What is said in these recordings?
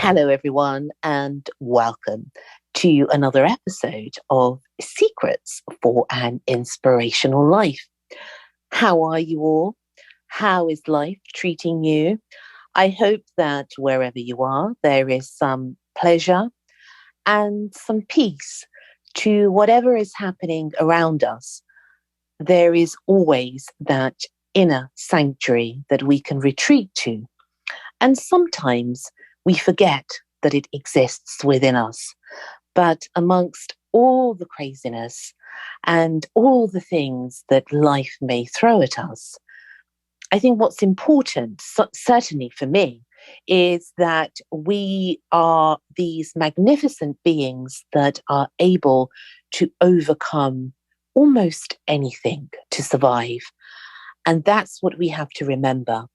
Hello, everyone, and welcome to another episode of Secrets for an Inspirational Life. How are you all? How is life treating you? I hope that wherever you are, there is some pleasure and some peace to whatever is happening around us. There is always that inner sanctuary that we can retreat to. And sometimes we forget that it exists within us. But amongst all the craziness and all the things that life may throw at us, I think what's important, certainly for me, is that we are these magnificent beings that are able to overcome almost anything to survive. And that's what we have to remember.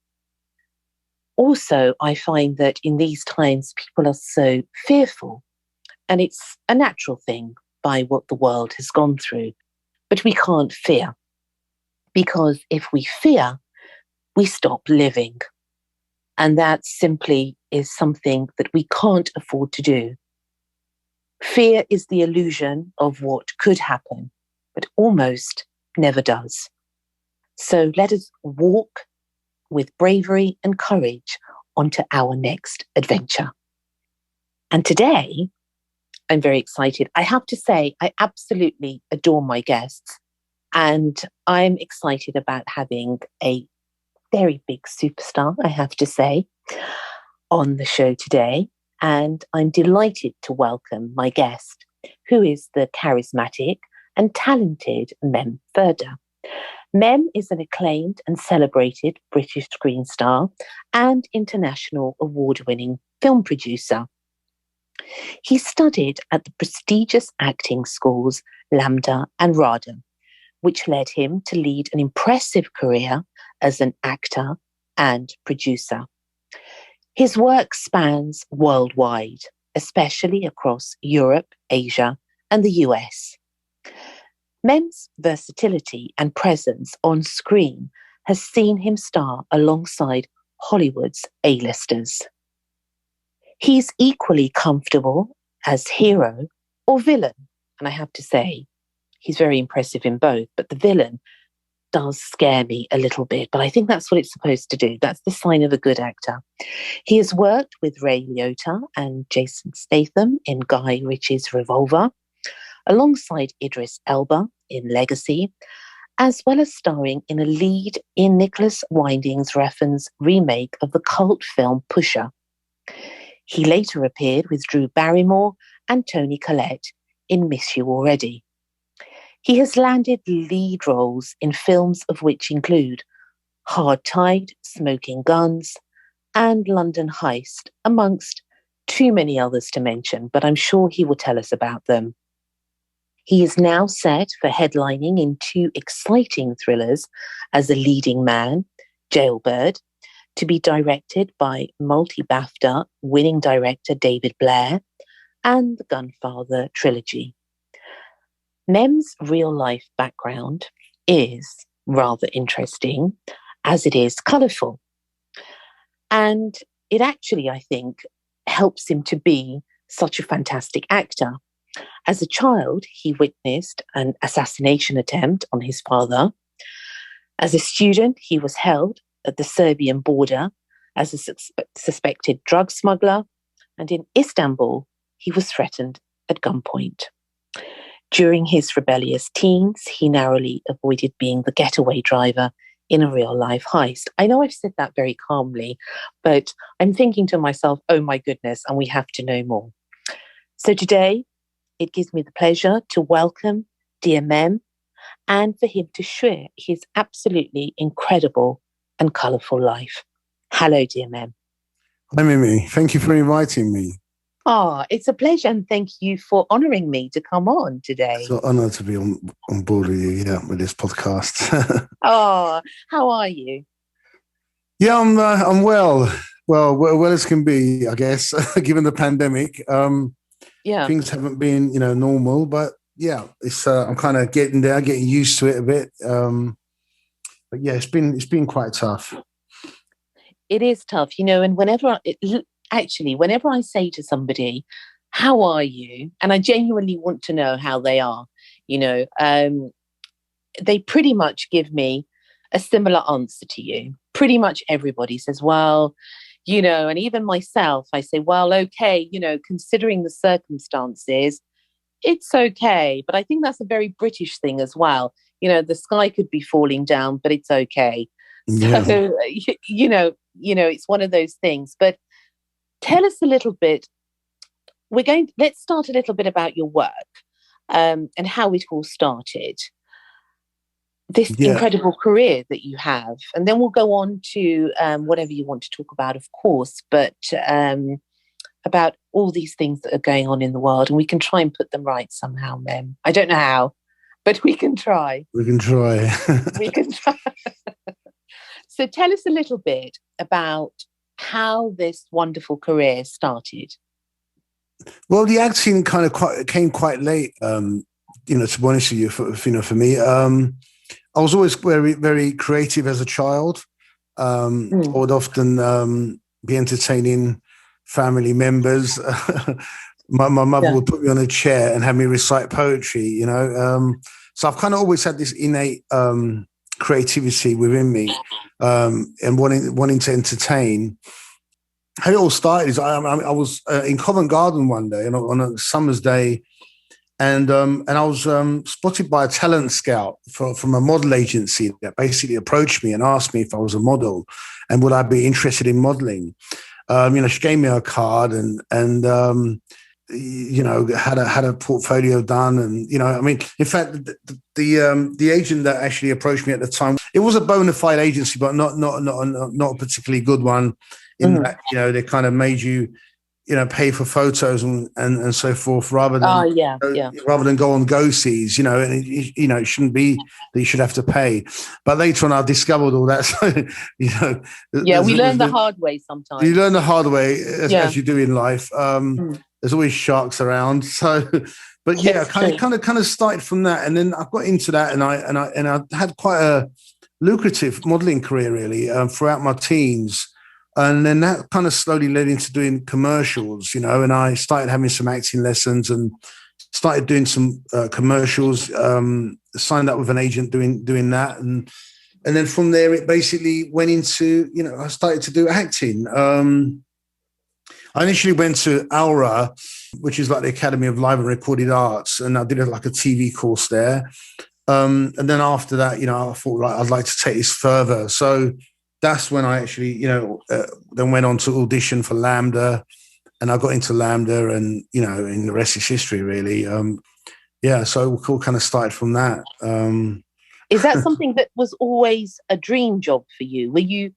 Also, I find that in these times, people are so fearful, and it's a natural thing by what the world has gone through. But we can't fear, because if we fear, we stop living. And that simply is something that we can't afford to do. Fear is the illusion of what could happen, but almost never does. So let us walk with bravery and courage onto our next adventure. And today, I'm very excited. I have to say, I absolutely adore my guests, and I'm excited about having a very big superstar, I have to say, on the show today. And I'm delighted to welcome my guest, who is the charismatic and talented Mem Ferda. Mem is an acclaimed and celebrated British screen star and international award-winning film producer. He studied at the prestigious acting schools LAMDA and RADA, which led him to lead an impressive career as an actor and producer. His work spans worldwide, especially across Europe, Asia, and the US. Mem's versatility and presence on screen has seen him star alongside Hollywood's A-listers. He's equally comfortable as hero or villain, and I have to say, he's very impressive in both, but the villain does scare me a little bit, but I think that's what it's supposed to do. That's the sign of a good actor. He has worked with Ray Liotta and Jason Statham in Guy Ritchie's Revolver, alongside Idris Elba in Legacy, as well as starring in a lead in Nicolas Winding Refn's remake of the cult film Pusher. He later appeared with Drew Barrymore and Toni Collette in Miss You Already. He has landed lead roles in films of which include Hard Tide, Smoking Guns, and London Heist, amongst too many others to mention, but I'm sure he will tell us about them. He is now set for headlining in two exciting thrillers as a leading man, Jailbird, to be directed by multi-BAFTA winning director David Blair, and the Gunfather trilogy. Mem's real-life background is rather interesting, as it is colourful. And it actually, I think, helps him to be such a fantastic actor. As a child, he witnessed an assassination attempt on his father. As a student, he was held at the Serbian border as a suspected drug smuggler, and in Istanbul, he was threatened at gunpoint. During his rebellious teens, he narrowly avoided being the getaway driver in a real-life heist. I know I've said that very calmly, but I'm thinking to myself, oh my goodness, and we have to know more. So today, it gives me the pleasure to welcome dear Mem and for him to share his absolutely incredible and colourful life. Hello, dear Mem. Hi, Mimi. Thank you for inviting me. Oh, it's a pleasure, and thank you for honouring me to come on today. It's an honour to be on board with you, with this podcast. Oh, how are you? Yeah, I'm well. Well as can be, I guess, given the pandemic. Things haven't been, normal, but yeah, it's I'm kind of getting there, getting used to it a bit. But yeah, it's been quite tough. It is tough, and whenever actually, whenever I say to somebody, how are you? And I genuinely want to know how they are, they pretty much give me a similar answer to you. Pretty much everybody says, well, and even myself, I say, well, okay, considering the circumstances, it's okay. But I think that's a very British thing as well. The sky could be falling down, but it's okay. Yeah. So, it's one of those things. But tell us a little bit. Let's start a little bit about your work and how it all started. This incredible career that you have. And then we'll go on to whatever you want to talk about, of course, but about all these things that are going on in the world. And we can try and put them right somehow, Mem. I don't know how, but we can try. We can try. We can try. So tell us a little bit about how this wonderful career started. Well, the acting came quite late, to be honest with you, for me. I was always very, very creative as a child. I would often be entertaining family members. My mother would put me on a chair and have me recite poetry, So I've kind of always had this innate creativity within me and wanting to entertain. How it all started is I was in Covent Garden one day on a summer's day, and I was spotted by a talent scout from a model agency that basically approached me and asked me if I was a model and would I be interested in modeling. She gave me a card and had a portfolio done, and in fact, the agent that actually approached me at the time, it was a bona fide agency, but not a particularly good one. In that, they kind of made you, pay for photos and so forth rather than go on go-sees, and it shouldn't be that you should have to pay. But later on, I discovered all that. So, we learn the hard way sometimes. You learn the hard way as you do in life. There's always sharks around. So, but kind of started from that, and then I got into that, and I had quite a lucrative modeling career really throughout my teens. And then that kind of slowly led into doing commercials, and I started having some acting lessons and started doing some commercials, signed up with an agent doing that. And then from there, it basically went into, I started to do acting. I initially went to ALRA, which is like the Academy of Live and Recorded Arts, and I did like a TV course there. And then after that, I thought I'd like to take this further. So that's when I actually, then went on to audition for LAMDA, and I got into LAMDA, and, and the rest is history, really. So we all kind of started from that. Is that something that was always a dream job for you? Were you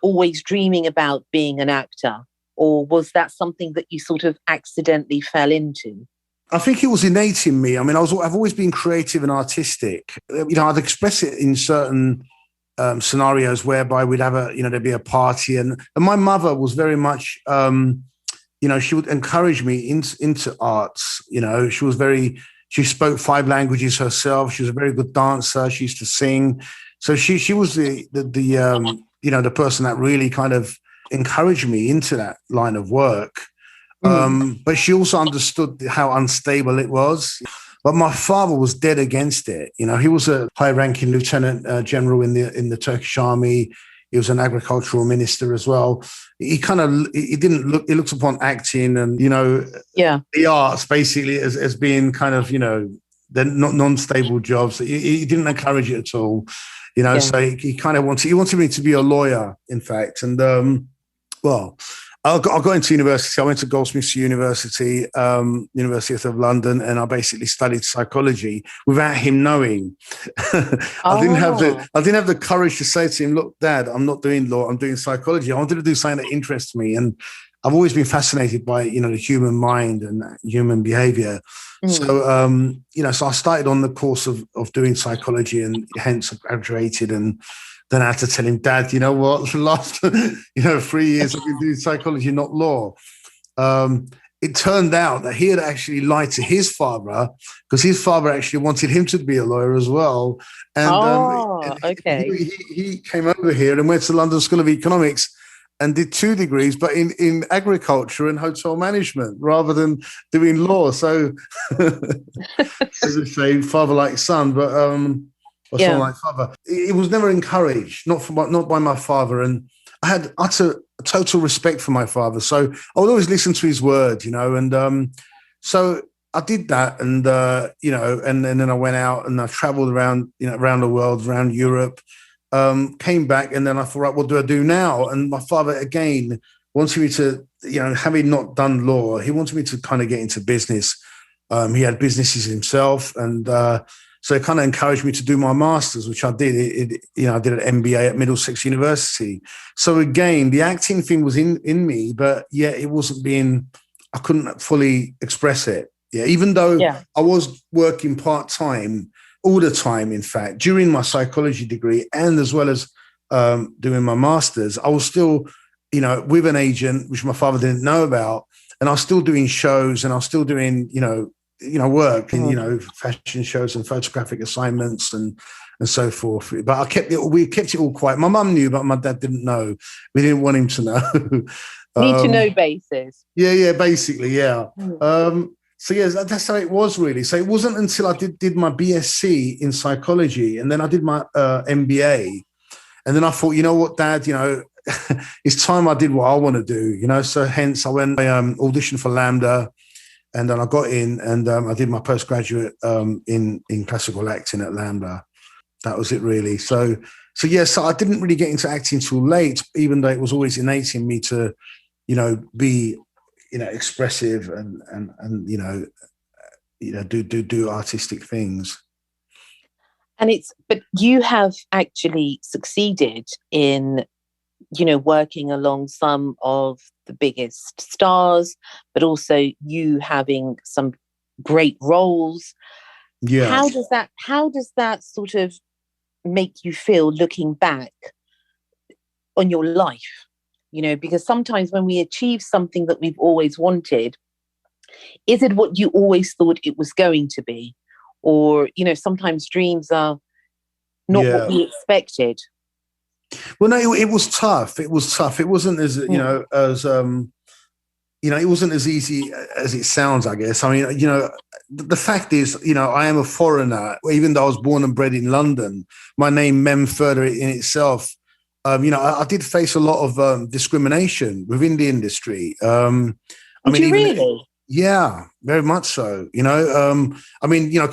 always dreaming about being an actor, or was that something that you sort of accidentally fell into? I think it was innate in me. I mean, I've always been creative and artistic. I'd express it in certain scenarios whereby we'd have there'd be a party, and my mother was very much, she would encourage me into arts. She spoke 5 languages herself. She was a very good dancer. She used to sing. So she was the person that really kind of encouraged me into that line of work. But she also understood how unstable it was. But my father was dead against it. He was a high-ranking lieutenant general in the Turkish army. He was an agricultural minister as well. He looked upon acting and, the arts basically as being kind of, they're not non-stable jobs. He didn't encourage it at all, so he kind of wanted me to be a lawyer, in fact. And, I got into university. I went to Goldsmiths University, University of London, and I basically studied psychology without him knowing. I didn't have the courage to say to him, "Look, Dad, I'm not doing law. I'm doing psychology. I wanted to do something that interests me." And I've always been fascinated by the human mind and human behavior. So so I started on the course of doing psychology, and hence I graduated. And then I had to tell him, Dad, you know what? The last 3 years I've been doing psychology, not law. It turned out that he had actually lied to his father, because his father actually wanted him to be a lawyer as well. And okay. He came over here and went to London School of Economics and did 2 degrees, but in agriculture and hotel management rather than doing law. So, as I say, father like son, but or son like father. It was never encouraged, not by my father, and I had total respect for my father. So I would always listen to his word, and so I did that, and and then I went out and I travelled around, around the world, around Europe. Came back, and then I thought, right, what do I do now? And my father again wanted me to, having not done law, he wanted me to kind of get into business. He had businesses himself, and so he kind of encouraged me to do my master's, which I did. I did an MBA at Middlesex University. So again, the acting thing was in me, but it wasn't I couldn't fully express it. Yeah, even though I was working part-time all the time, in fact, during my psychology degree and as well as doing my master's, I was still, with an agent, which my father didn't know about, and I was still doing shows, and I was still doing, work in, fashion shows and photographic assignments and so forth. But we kept it all quiet. My mum knew, but my dad didn't know. We didn't want him to know. Need to know basis. Yeah, basically, yeah. So that's how it was really. So it wasn't until I did my BSc in psychology, and then I did my MBA, and then I thought, you know what, Dad, it's time I did what I want to do, So hence I went, I auditioned for LAMDA, and then I got in, and I did my postgraduate in classical acting at LAMDA. That was it really. So I didn't really get into acting till late, even though it was always innate in me to, be expressive and do artistic things. But you have actually succeeded in, working along some of the biggest stars, but also you having some great roles. Yeah. How does that sort of make you feel looking back on your life? Because sometimes when we achieve something that we've always wanted, is it what you always thought it was going to be? Or, sometimes dreams are not what we expected. Well, no, it was tough. It was tough. It wasn't as, it wasn't as easy as it sounds, I guess. I mean, the fact is, I am a foreigner. Even though I was born and bred in London, my name, Mem Ferda, in itself, I did face a lot of discrimination within the industry. Really? Yeah, very much so.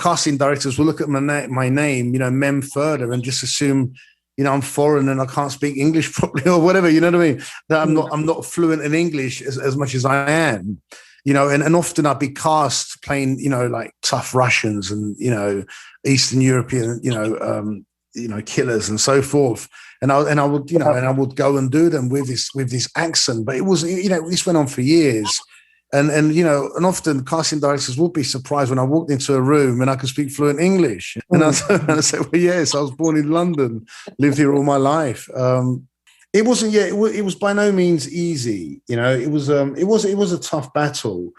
Casting directors will look at my name, Mem Ferda, and just assume, I'm foreign and I can't speak English properly or whatever. You know what I mean? That I'm not fluent in English as much as I am. And often I'd be cast playing, like tough Russians and Eastern European, killers and so forth. And I would go and do them with this accent. But it was, this went on for years. And often casting directors would be surprised when I walked into a room and I could speak fluent English. And I said, well, yes, I was born in London, lived here all my life. It wasn't, it was by no means easy. It was a tough battle.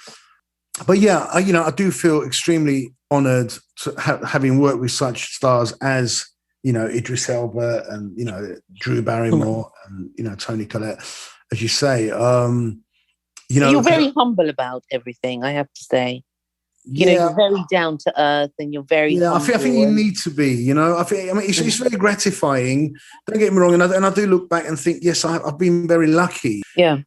But I do feel extremely honored to having worked with such stars as, Idris Elba and, Drew Barrymore and, Toni, Collette, as you say. You're very humble about everything, I have to say. You're very down to earth, and you're very humble. I think you need to be. It's very gratifying. Don't get me wrong, and I do look back and think, yes, I've been very lucky. Yeah.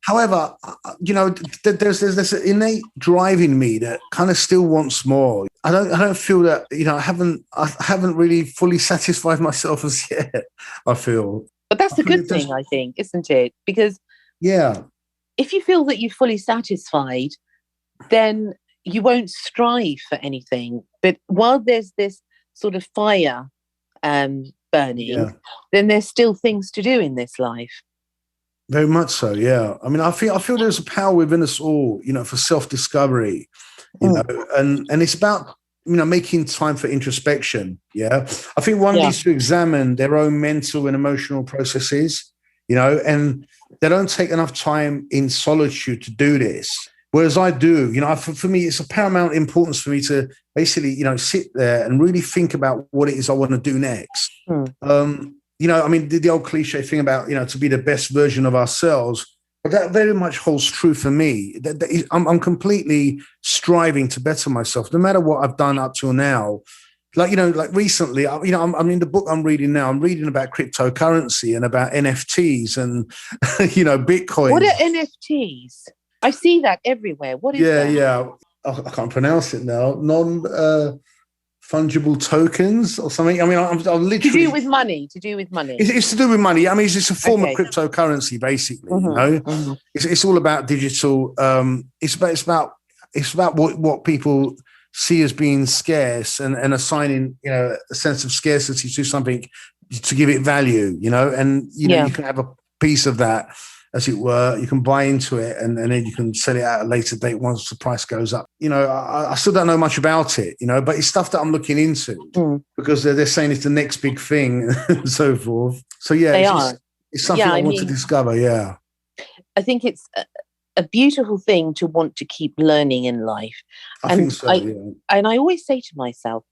However, there's this innate drive in me that kind of still wants more. I don't feel that I haven't really fully satisfied myself as yet. I feel, but that's a good thing, I think, isn't it? Because if you feel that you're fully satisfied, then you won't strive for anything. But while there's this sort of fire burning, then there's still things to do in this life. Very much so, yeah. I mean, I feel there's a power within us all, for self-discovery, and it's about, making time for introspection, yeah. I think one needs to examine their own mental and emotional processes, and they don't take enough time in solitude to do this. Whereas I do, for me, it's of paramount importance for me to basically, sit there and really think about what it is I want to do next. I mean, the old cliche thing about, to be the best version of ourselves, but that very much holds true for me. I'm completely striving to better myself, no matter what I've done up till now. Like recently, I'm in the book I'm reading now. I'm reading about cryptocurrency and about NFTs and, Bitcoin. What are NFTs? I see that everywhere. What is that? Yeah. I can't pronounce it now. Fungible tokens or something. I mean, I'm literally to do with money. It's to do with money. I mean, it's a form of cryptocurrency, basically. It's all about digital. It's about what people see as being scarce and assigning a sense of scarcity to something to give it value. And you can have a piece of that, as it were. You can buy into it and then you can sell it at a later date once the price goes up. I still don't know much about it, but it's stuff that I'm looking into because they're saying it's the next big thing and so forth. So it's something I want to discover. Yeah. I think it's a beautiful thing to want to keep learning in life. I think so, And I always say to myself,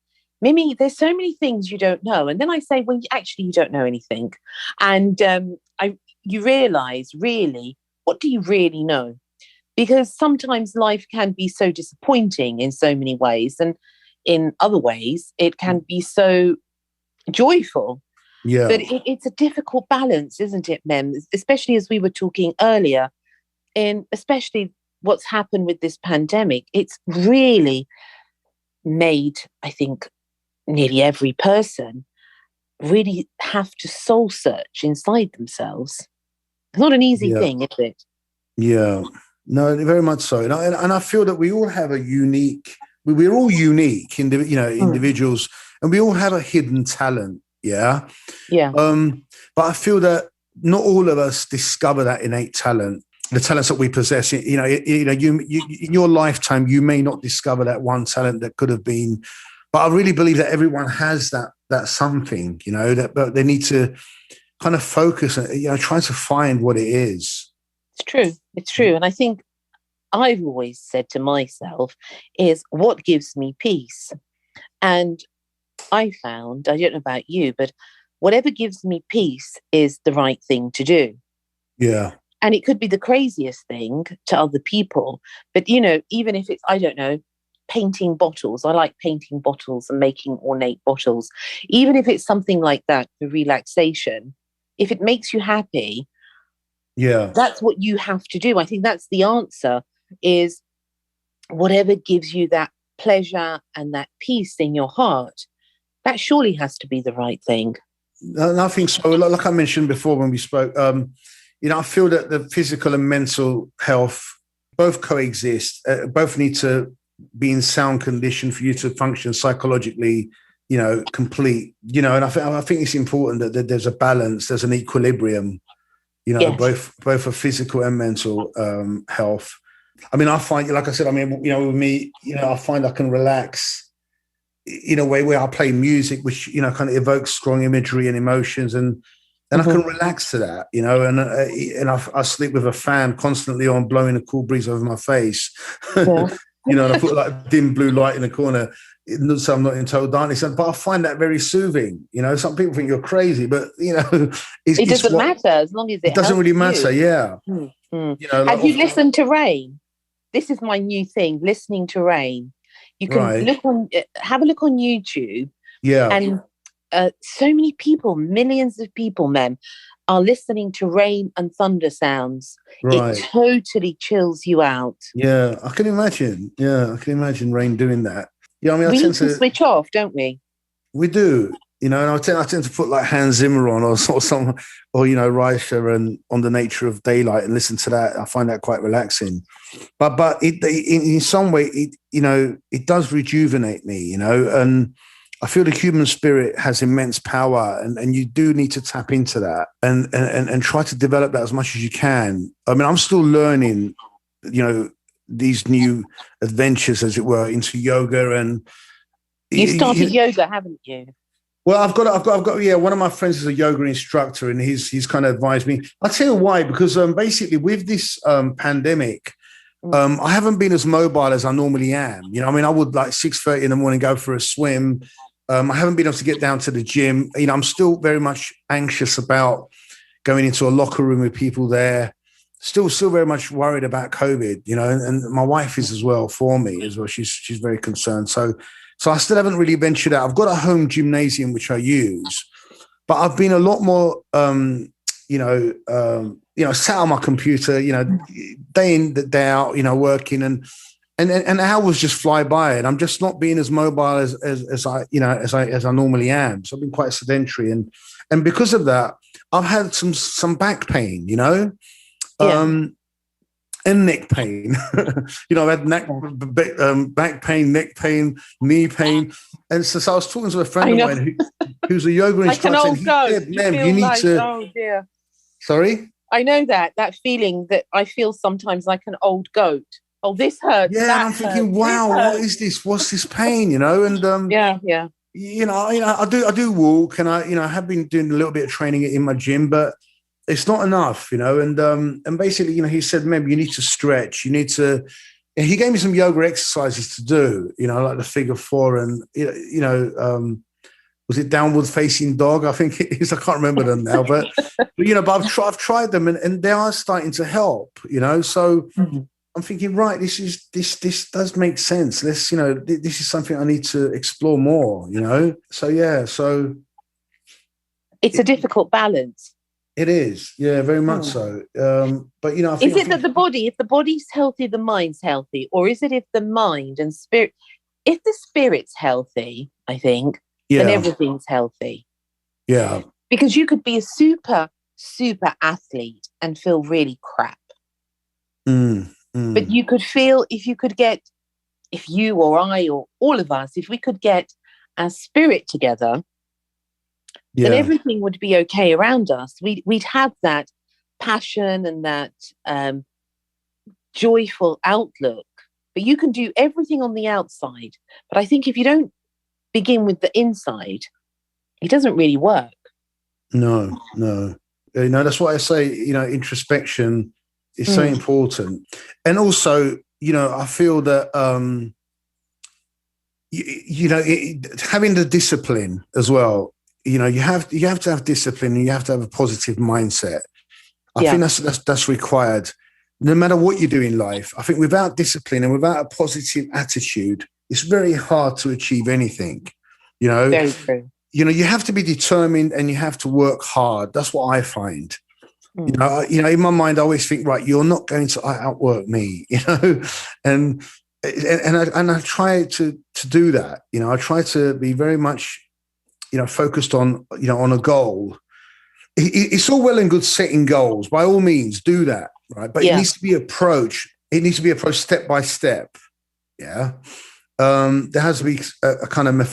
Mimi, there's so many things you don't know. And then I say, well, actually, you don't know anything. And you realise, really, what do you really know? Because sometimes life can be so disappointing in so many ways. And in other ways, it can be so joyful. Yeah. But it's a difficult balance, isn't it, Mem? Especially as we were talking earlier, and especially what's happened with this pandemic. It's really made, I think, nearly every person really have to soul search inside themselves. It's not an easy thing, is it? Yeah, no, very much so. And I feel that we all have we're all unique, individuals, and we all have a hidden talent. Yeah. Yeah. But I feel that not all of us discover that innate talent, the talents that we possess. You in your lifetime, you may not discover that one talent that could have been, but I really believe that everyone has that something, but they need to kind of focus on, trying to find what it is. It's true. And I think I've always said to myself is what gives me peace. And I found, I don't know about you, but whatever gives me peace is the right thing to do. Yeah. And it could be the craziest thing to other people. But, even if it's, I don't know, painting bottles. I like painting bottles and making ornate bottles. Even if it's something like that for relaxation, if it makes you happy, that's what you have to do. I think that's the answer, is whatever gives you that pleasure and that peace in your heart, that surely has to be the right thing. I think so. Like I mentioned before when we spoke, I feel that the physical and mental health both coexist, both need to be in sound condition for you to function psychologically, complete, and I think it's important that there's a balance, there's an equilibrium, both for physical and mental health. I mean, I find, like I said, with me, I find I can relax in a way where I play music, which, kind of evokes strong imagery and emotions, and I can relax to that, and I sleep with a fan constantly on, blowing a cool breeze over my face. And I put like dim blue light in the corner, so I'm not in total darkness. But I find that very soothing. Some people think you're crazy, but it doesn't matter as long as it doesn't really matter. You. Yeah. Have you listened to rain? This is my new thing: listening to rain. You can have a look on YouTube. Yeah. And so many people, millions of people, Mem, are listening to rain and thunder sounds. Right. It totally chills you out. Yeah, I can imagine. Yeah, I can imagine rain doing that. Yeah, we need to switch off, don't we? We do. And I tend to put like Hans Zimmer on or some, or Reicher and On the Nature of Daylight and listen to that. I find that quite relaxing. But it in some way it does rejuvenate me. And I feel the human spirit has immense power, and you do need to tap into that and try to develop that as much as you can. I mean, I'm still learning, these new adventures, as it were, into yoga. And you started yoga, haven't you? Well, I've got. Yeah, one of my friends is a yoga instructor, and he's kind of advised me. I'll tell you why, because basically with this pandemic, I haven't been as mobile as I normally am. I would like 6:30 in the morning go for a swim. I haven't been able to get down to the gym. You know, I'm still very much anxious about going into a locker room with people there. Still very much worried about COVID, you know, and my wife is as well for me as well. She's very concerned. So I still haven't really ventured out. I've got a home gymnasium which I use, but I've been a lot more, sat on my computer, you know, day in, day out, you know, working and hours just fly by, and I'm just not being as mobile as I normally am. So I've been quite sedentary, and because of that, I've had some back pain, you know. And neck pain. You know, I had back pain, neck pain, knee pain. And so I was talking to a friend of mine who's a yoga instructor. Like an old goat. You need to... Oh, dear. Sorry? I know that feeling that I feel sometimes like an old goat. Oh, this hurts. Yeah, I'm thinking, wow, what is this? What's this pain, you know? And You know, I do walk, and I have been doing a little bit of training in my gym, but it's not enough, you know, and basically, you know, he said, maybe you need to stretch. You need to. And he gave me some yoga exercises to do, you know, like the figure four and was it downward facing dog? I think it is. I can't remember them now, but you know, but I've tried them and they are starting to help, you know. So I'm thinking, right, this does make sense. Let's, you know, this is something I need to explore more, you know. So yeah, so it's a difficult balance. It is, yeah, very much so. But you know, is it that the body, if the body's healthy, the mind's healthy, or is it if the mind and spirit, if the spirit's healthy, I think, then everything's healthy. Yeah, because you could be a super athlete and feel really crap. But you could feel if you or I or all of us, if we could get our spirit together, then everything would be okay around us. We'd have that passion and that joyful outlook. But you can do everything on the outside. But I think if you don't begin with the inside, it doesn't really work. No. You know, that's what I say, you know, introspection is so important. And also, you know, I feel that, having the discipline as well, you know, you have to have discipline and you have to have a positive mindset. I think that's required no matter what you do in life. I think without discipline and without a positive attitude, it's very hard to achieve anything, you know. Very true. You know, you have to be determined and you have to work hard. That's what I find. You know, in my mind, I always think, right, you're not going to outwork me, you know, and I try to do that. You know, I try to be very much, you know, focused on, you know, on a goal. It's all well and good setting goals. By all means, do that, right? But it needs to be approached. It needs to be approached step by step. Yeah. There has to be a kind of I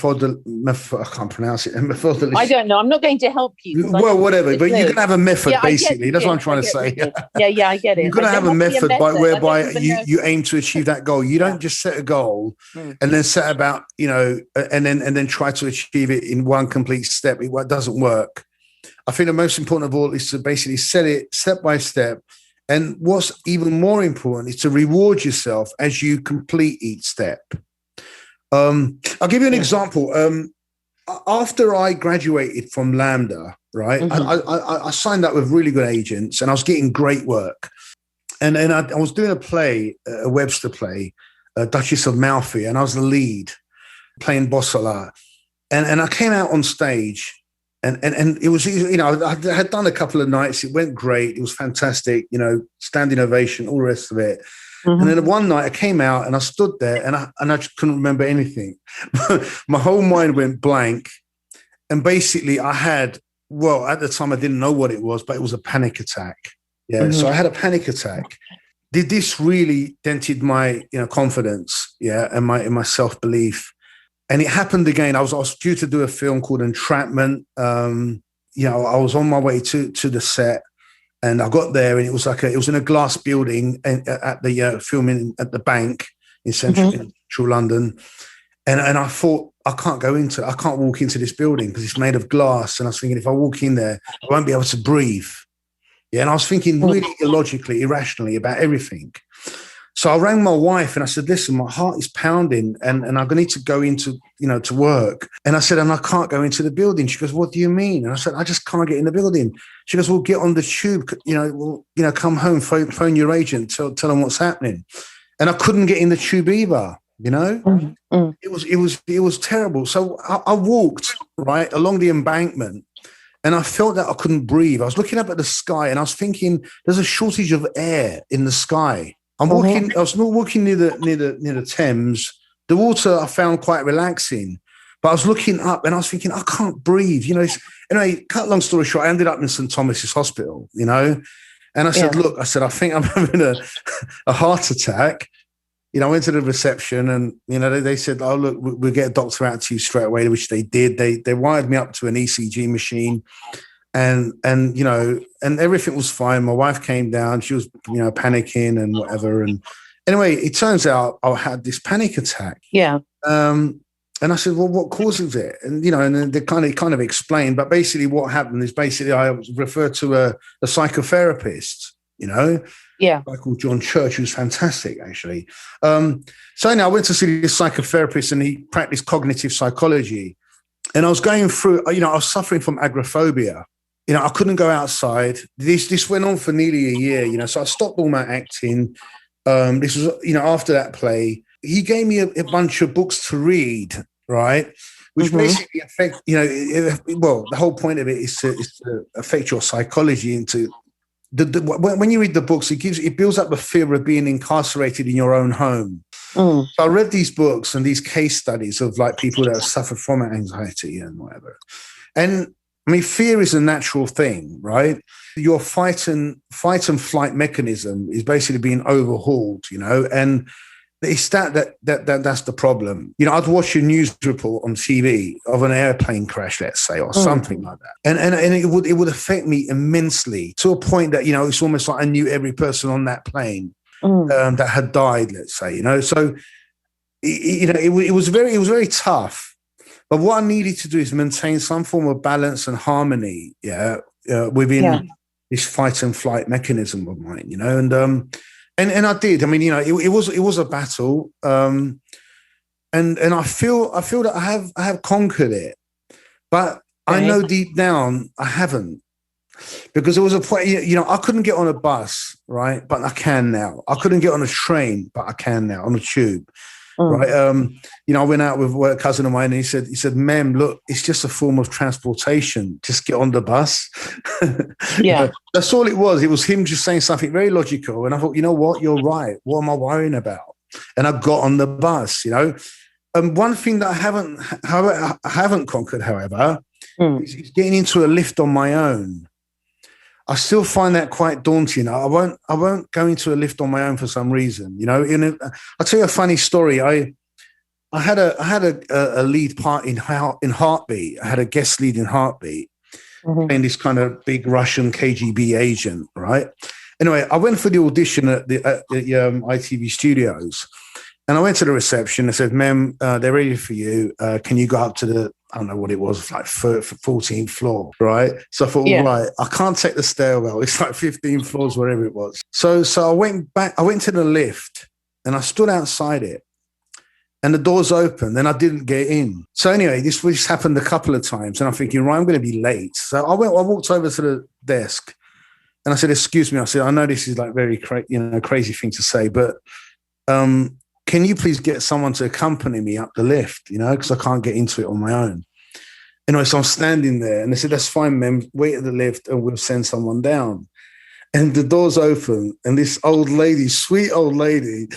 can't pronounce it. Methodology. I don't know. I'm not going to help you. Well, whatever. But you can have a method, basically. That's what I'm trying to say. Yeah, I get it. You've got to have a method whereby you aim to achieve that goal. You don't just set a goal and then set about, you know, and then try to achieve it in one complete step. It doesn't work. I think the most important of all is to basically set it step by step. And what's even more important is to reward yourself as you complete each step. I'll give you an example. After I graduated from LAMDA, right, I signed up with really good agents and I was getting great work. And then I was doing a play, a Webster play, Duchess of Malfi, and I was the lead playing Bossola. And I came out on stage and it was, you know, I had done a couple of nights. It went great. It was fantastic, you know, standing ovation, all the rest of it. And then one night I came out and I stood there and I just couldn't remember anything. My whole mind went blank. And basically I had, well, at the time I didn't know what it was, but it was a panic attack. Yeah. So I had a panic attack. Did this really dented my, you know, confidence, and my self-belief. And it happened again. I was due to do a film called Entrapment. You know, I was on my way to the set. And I got there, and it was in a glass building at the filming at the Bank in central London. And I thought, I can't walk into this building because it's made of glass. And I was thinking, if I walk in there, I won't be able to breathe. Yeah, and I was thinking really illogically, irrationally about everything. So I rang my wife and I said, listen, my heart is pounding and I'm going to need to go into, to work. And I said, and I can't go into the building. She goes, what do you mean? And I said, I just can't get in the building. She goes, well, get on the tube, come home, phone your agent, tell them what's happening. And I couldn't get in the tube either, It was terrible. So I walked right along the embankment and I felt that I couldn't breathe. I was looking up at the sky and I was thinking, there's a shortage of air in the sky. I was not walking near the Thames. The water I found quite relaxing, but I was looking up and I was thinking, I can't breathe. Anyway, cut long story short, I ended up in St. Thomas's Hospital, And I said, look, I think I'm having a heart attack. I went to the reception and, they said, oh, look, we'll get a doctor out to you straight away, which they did. They wired me up to an ECG machine. And everything was fine. My wife came down. She was, panicking and whatever. And anyway, it turns out I had this panic attack. Yeah. And I said, well, what causes it? And, and then they kind of explained. But basically what happened is I was referred to a psychotherapist, Yeah. A guy called John Church, who was fantastic, actually. So I went to see this psychotherapist and he practiced cognitive psychology. And I was going through, I was suffering from agoraphobia. I couldn't go outside. This went on for nearly a year, So I stopped all my acting. This was, after that play. He gave me a bunch of books to read, right? Which basically affect, the whole point of it is to affect your psychology into when you read the books, it builds up a fear of being incarcerated in your own home. So I read these books and these case studies of like people that have suffered from anxiety and whatever. And I mean, fear is a natural thing, right? Your fight and flight mechanism is basically being overhauled, and it's that's the problem. I'd watch a news report on TV of an airplane crash, let's say, or something like that, and it would affect me immensely to a point that it's almost like I knew every person on that plane that had died, let's say, So it was very tough. But what I needed to do is maintain some form of balance and harmony, within this fight and flight mechanism of mine, and I did. I mean, it was a battle, and I feel that I have conquered it, but I know deep down I haven't, because there was a point, I couldn't get on a bus, right? But I can now. I couldn't get on a train, but I can now, on a tube. Right. I went out with a cousin of mine and he said, Mem, look, it's just a form of transportation. Just get on the bus. Yeah. That's all it was. It was him just saying something very logical. And I thought, you know what? You're right. What am I worrying about? And I got on the bus, One thing that I haven't conquered, however, is getting into a lift on my own. I still find that quite daunting. I won't go into a lift on my own for some reason. I'll tell you a funny story. I had a lead part in Heartbeat. I had a guest lead in Heartbeat, playing this kind of big Russian KGB agent, right? Anyway, I went for the audition at the ITV studios, and I went to the reception and said, Mem, they're ready for you. Can you go up to the, I don't know what it was, like 14th floor, right? So I thought, right, I can't take the stairwell. It's like 15 floors, wherever it was. So I went back, I went to the lift and I stood outside it and the doors opened and I didn't get in. So anyway, this happened a couple of times and I'm thinking, right, I'm going to be late. So I walked over to the desk and I said, excuse me. I said, I know this is like very crazy thing to say, but can you please get someone to accompany me up the lift, because I can't get into it on my own. Anyway, so I'm standing there and they said, that's fine, Mem, wait at the lift and we'll send someone down. And the doors open and this old lady, sweet old lady,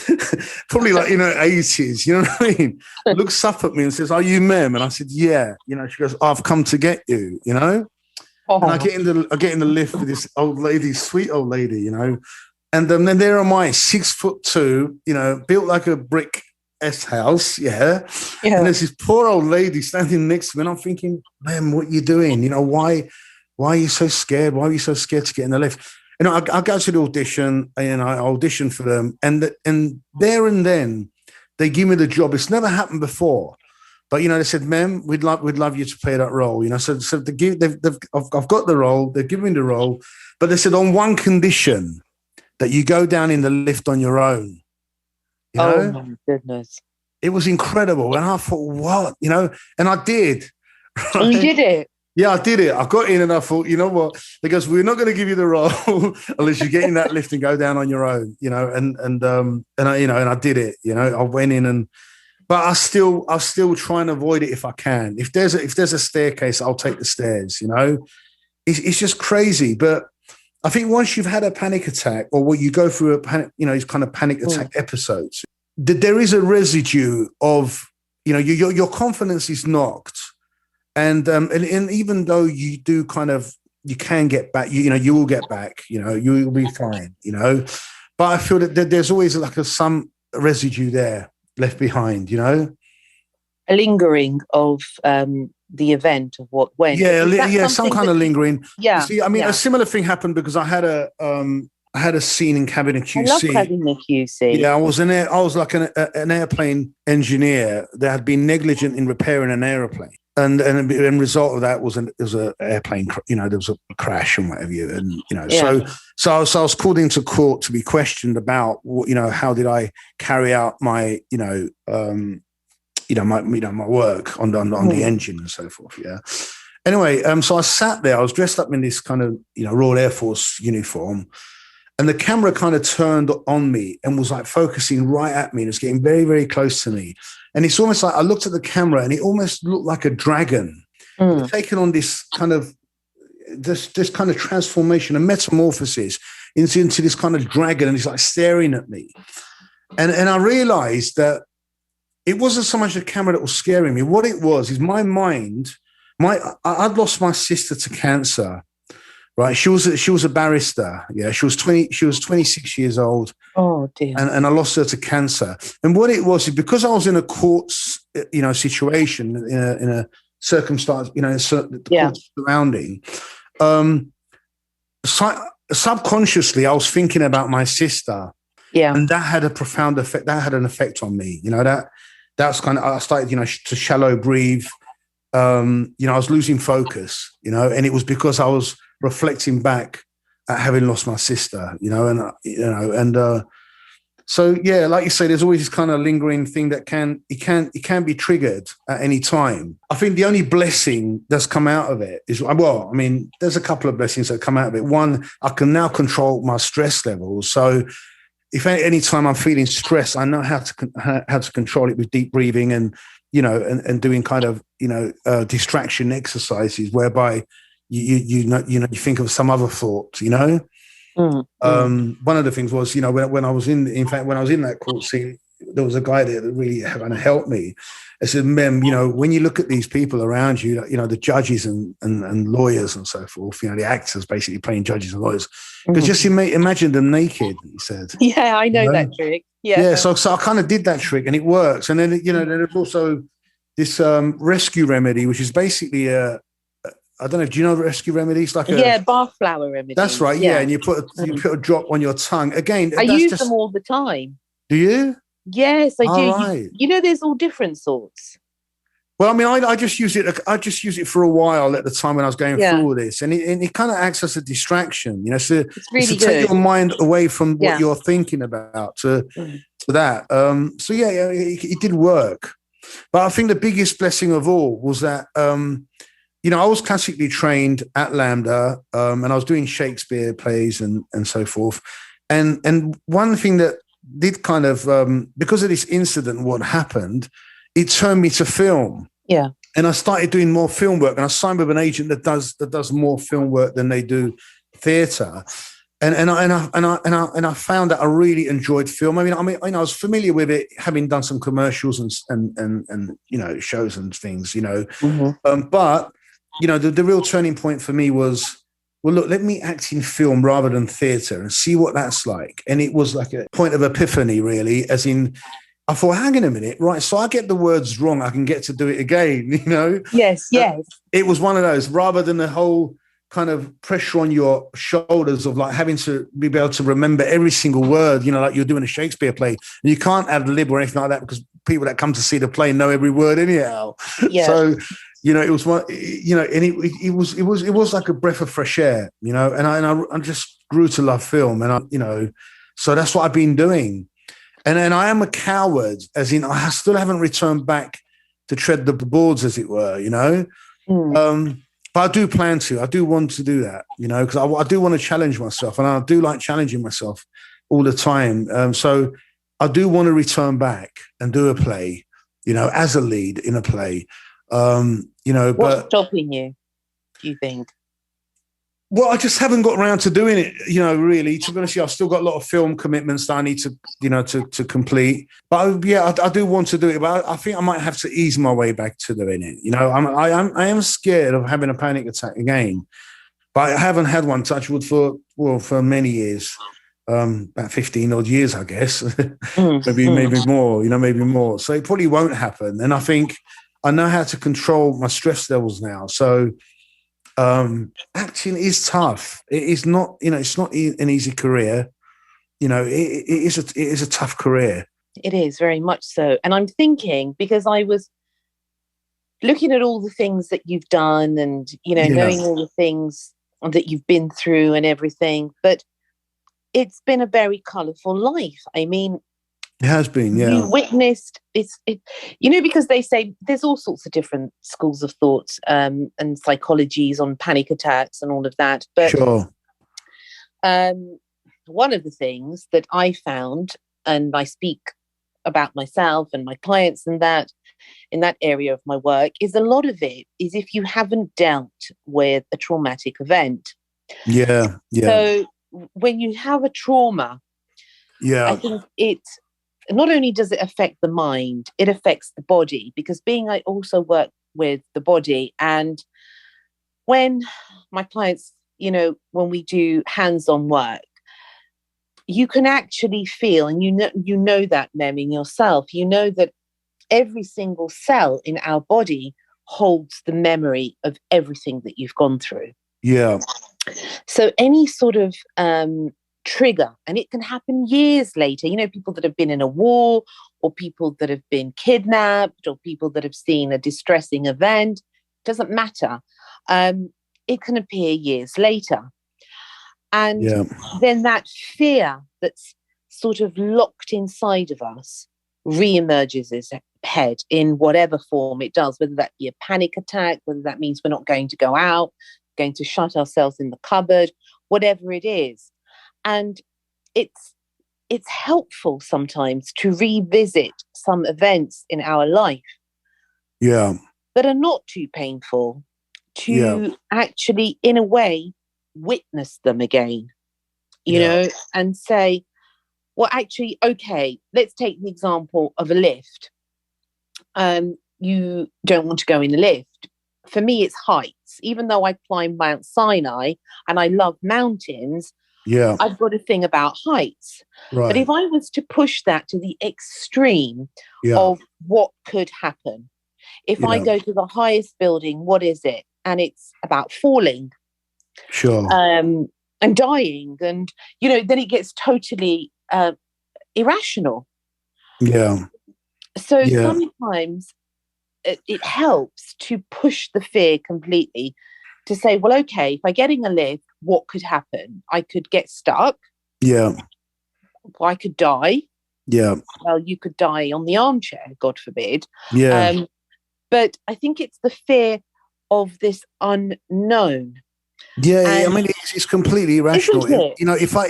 probably like in her 80s, you know what I mean? Looks up at me and says, are you Mem? And I said, yeah. She goes, I've come to get you, And I get in the lift with this old lady, sweet old lady, And then there am I, 6'2", built like a brick S house, And there's this poor old lady standing next to me, and I'm thinking, man, what are you doing? Why are you so scared? Why are you so scared to get in the lift? I go to the audition, and I audition for them, and there and then they give me the job. It's never happened before. But they said, Mem, we'd love you to play that role. So I've got the role. They've given me the role, but they said on one condition, that you go down in the lift on your own. You know? Oh, my goodness. It was incredible. And I thought, what? You know? And I did. Right? Oh, you did it? Yeah, I did it. I got in and I thought, you know what? Because we're not going to give you the role unless you get in that lift and go down on your own, you know. And I, you know, and I did it. You know, I went in but I still try and avoid it if I can. If there's a staircase, I'll take the stairs. You know, it's just crazy. But I think once you've had a panic attack, or what you go through a panic, you know, these kind of panic attack episodes, there is a residue of, you know, your confidence is knocked. And even though you do you can get back, you know, you will get back, you know, you will be fine, you know. But I feel that there's always like some residue there left behind, you know. A lingering of the event of what went. Yeah, some kind of lingering. Yeah. See, I mean, a similar thing happened because I had a scene in cabin and QC. I love cabin and QC. Yeah, I was like an airplane engineer that had been negligent in repairing an airplane. And the result of that was an airplane, you know, there was a crash and whatever and you know, so I was called into court to be questioned about what, you know, how did I carry out my, my work on the engine and so forth. Yeah. Anyway, so I sat there. I was dressed up in this kind of, you know, Royal Air Force uniform, and the camera kind of turned on me and was like focusing right at me. And it was getting very, very close to me. And it's almost like I looked at the camera and it almost looked like a dragon taking on this kind of transformation, a metamorphosis into this kind of dragon, and it's like staring at me. And I realized that it wasn't so much the camera that was scaring me. What it was is my mind. I'd lost my sister to cancer. Right, she was a barrister. Yeah, she was 26 years old. Oh dear! And I lost her to cancer. And what it was is because I was in a court, you know, situation in a circumstance, you know, court surrounding. Subconsciously, I was thinking about my sister. Yeah, and that had a profound effect. That had an effect on me. You know, that's kind of, I started, you know, to shallow breathe. You know, I was losing focus. You know, and it was because I was reflecting back at having lost my sister, you know, so yeah, like you say, there's always this kind of lingering thing that can be triggered at any time. I think the only blessing that's come out of it is, well, I mean, there's a couple of blessings that come out of it. One, I can now control my stress levels. So if any time I'm feeling stressed, I know how to control it with deep breathing and, you know, and doing kind of, you know, distraction exercises whereby you think of some other thought, you know. One of the things was, you know, when I was in that court scene, there was a guy there that really kind of helped me. I said, Mem, you know, when you look at these people around you, you know, the judges and lawyers and so forth, you know, the actors basically playing judges and lawyers, because just imagine them naked, he said. Yeah, I know that trick. Yeah. So I kind of did that trick and it works. And then, you know, there's also this rescue remedy, which is basically I don't know. Do you know rescue remedies? Bath flower remedy. That's right. Yeah, and you put a drop on your tongue. Again, I use them all the time. Do you? Yes, I do. Right. You know, there's all different sorts. Well, I mean, I just use it. I just use it for a while at the time when I was going through all this, and it kind of acts as a distraction. You know, so it's really to take your mind away from what you're thinking about to that. So yeah, it did work. But I think the biggest blessing of all was that. You know, I was classically trained at LAMDA, and I was doing Shakespeare plays and so forth. And one thing that did kind of, because of this incident, what happened, it turned me to film. Yeah. And I started doing more film work, and I signed with an agent that does more film work than they do theatre. And I found that I really enjoyed film. I mean, I was familiar with it, having done some commercials and you know, shows and things, you know, but. You know, the real turning point for me was, well, look, let me act in film rather than theatre and see what that's like. And it was like a point of epiphany, really, as in, I thought, hang on a minute, right, so I get the words wrong, I can get to do it again, you know? Yes. It was one of those, rather than the whole kind of pressure on your shoulders of like having to be able to remember every single word, you know, like you're doing a Shakespeare play. And you can't ad lib or anything like that because people that come to see the play know every word anyhow. Yeah. So, you know, it was one, you know, and it was like a breath of fresh air, you know, and I just grew to love film, and you know, so that's what I've been doing. And then I am a coward, as in I still haven't returned back to tread the boards, as it were, you know. But I do plan to. I do want to do that, you know, because I do want to challenge myself, and I do like challenging myself all the time. So I do want to return back and do a play, you know, as a lead in a play. You know, what's stopping you, do you think? Well, I just haven't got around to doing it, you know, really. To be honest with you, I've still got a lot of film commitments that I need to, you know, to complete. But I do want to do it, but I think I might have to ease my way back to doing it. You know, I am scared of having a panic attack again, but I haven't had one, touch wood, for many years, about 15 odd years, I guess, maybe more, you know, maybe more. So it probably won't happen. And I think I know how to control my stress levels now. So acting is tough. It is not, you know, it's not an easy career. You know, it is a tough career. It is very much so. And I'm thinking, because I was looking at all the things that you've done and, you know, knowing all the things that you've been through and everything, but it's been a very colourful life. I mean, it has been, yeah. You witnessed you know, because they say there's all sorts of different schools of thought and psychologies on panic attacks and all of that. But sure. One of the things that I found, and I speak about myself and my clients and that in that area of my work, is a lot of it is if you haven't dealt with a traumatic event. Yeah. So when you have a trauma, I think not only does it affect the mind, it affects the body, because I also work with the body. And when my clients, you know, when we do hands-on work, you can actually feel, and you know that, Mem, in yourself, you know that every single cell in our body holds the memory of everything that you've gone through. Yeah. So any sort of trigger, and it can happen years later, you know, people that have been in a war, or people that have been kidnapped, or people that have seen a distressing event, doesn't matter. It can appear years later. And then that fear that's sort of locked inside of us re-emerges its head in whatever form it does, whether that be a panic attack, whether that means we're not going to go out, going to shut ourselves in the cupboard, whatever it is. And it's helpful sometimes to revisit some events in our life that are not too painful, to actually, in a way, witness them again, you know, and say, well, actually, okay, let's take the example of a lift. You don't want to go in a lift. For me, it's heights. Even though I climbed Mount Sinai and I love mountains, I've got a thing about heights. Right. But if I was to push that to the extreme of what could happen, if I go to the highest building, what is it? And it's about falling. Sure. And dying. And, you know, then it gets totally irrational. Yeah. So sometimes it helps to push the fear completely, to say, well, okay, if I get in a lift, what could happen? I could get stuck. Yeah. I could die. Yeah. Well, you could die on the armchair, God forbid. Yeah. But I think it's the fear of this unknown. Yeah, I mean, it's completely irrational. You know, if I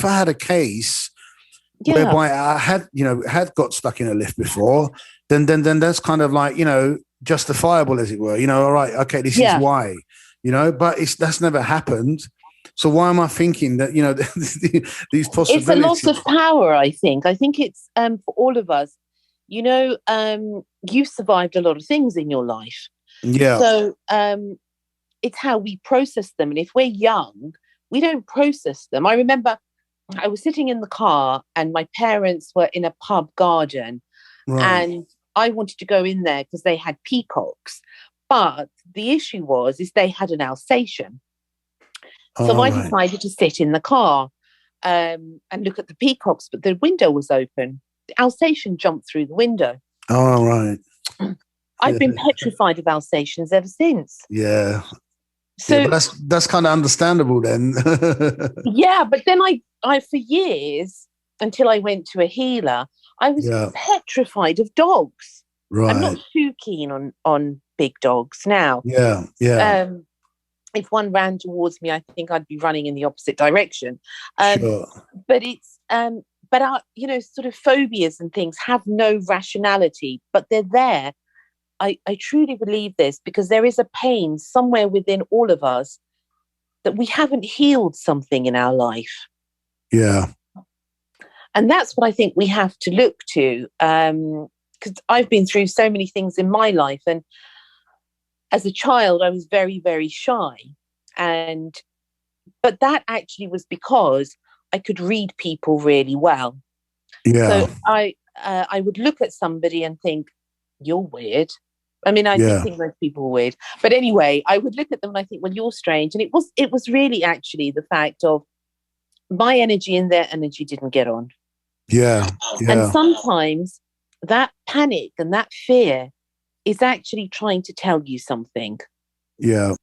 had a case whereby I had got stuck in a lift before, then that's kind of like, you know, justifiable, as it were. You know, all right, okay, this is why. You know, but that's never happened. So why am I thinking that, you know, these possibilities? It's a loss of power, I think. I think it's for all of us. You know, you've survived a lot of things in your life. Yeah. So it's how we process them. And if we're young, we don't process them. I remember I was sitting in the car and my parents were in a pub garden, and I wanted to go in there because they had peacocks. But the issue is they had an Alsatian. So I decided to sit in the car and look at the peacocks, but the window was open. The Alsatian jumped through the window. Oh, right. I've been petrified of Alsatians ever since. Yeah. So but that's kind of understandable then. Yeah, but then I for years, until I went to a healer, I was petrified of dogs. Right. I'm not too keen on big dogs now. Yeah. If one ran towards me, I think I'd be running in the opposite direction. Sure. But it's but our, sort of phobias and things have no rationality, but they're there. I truly believe this, because there is a pain somewhere within all of us that we haven't healed something in our life. Yeah. And that's what I think we have to look to, because I've been through so many things in my life. And as a child, I was very, very shy. But that actually was because I could read people really well. Yeah. So I would look at somebody and think, you're weird. I mean, I do think most people are weird. But anyway, I would look at them and I think, well, you're strange. And it was really actually the fact of my energy and their energy didn't get on. Yeah. And sometimes that panic and that fear is actually trying to tell you something. Yeah.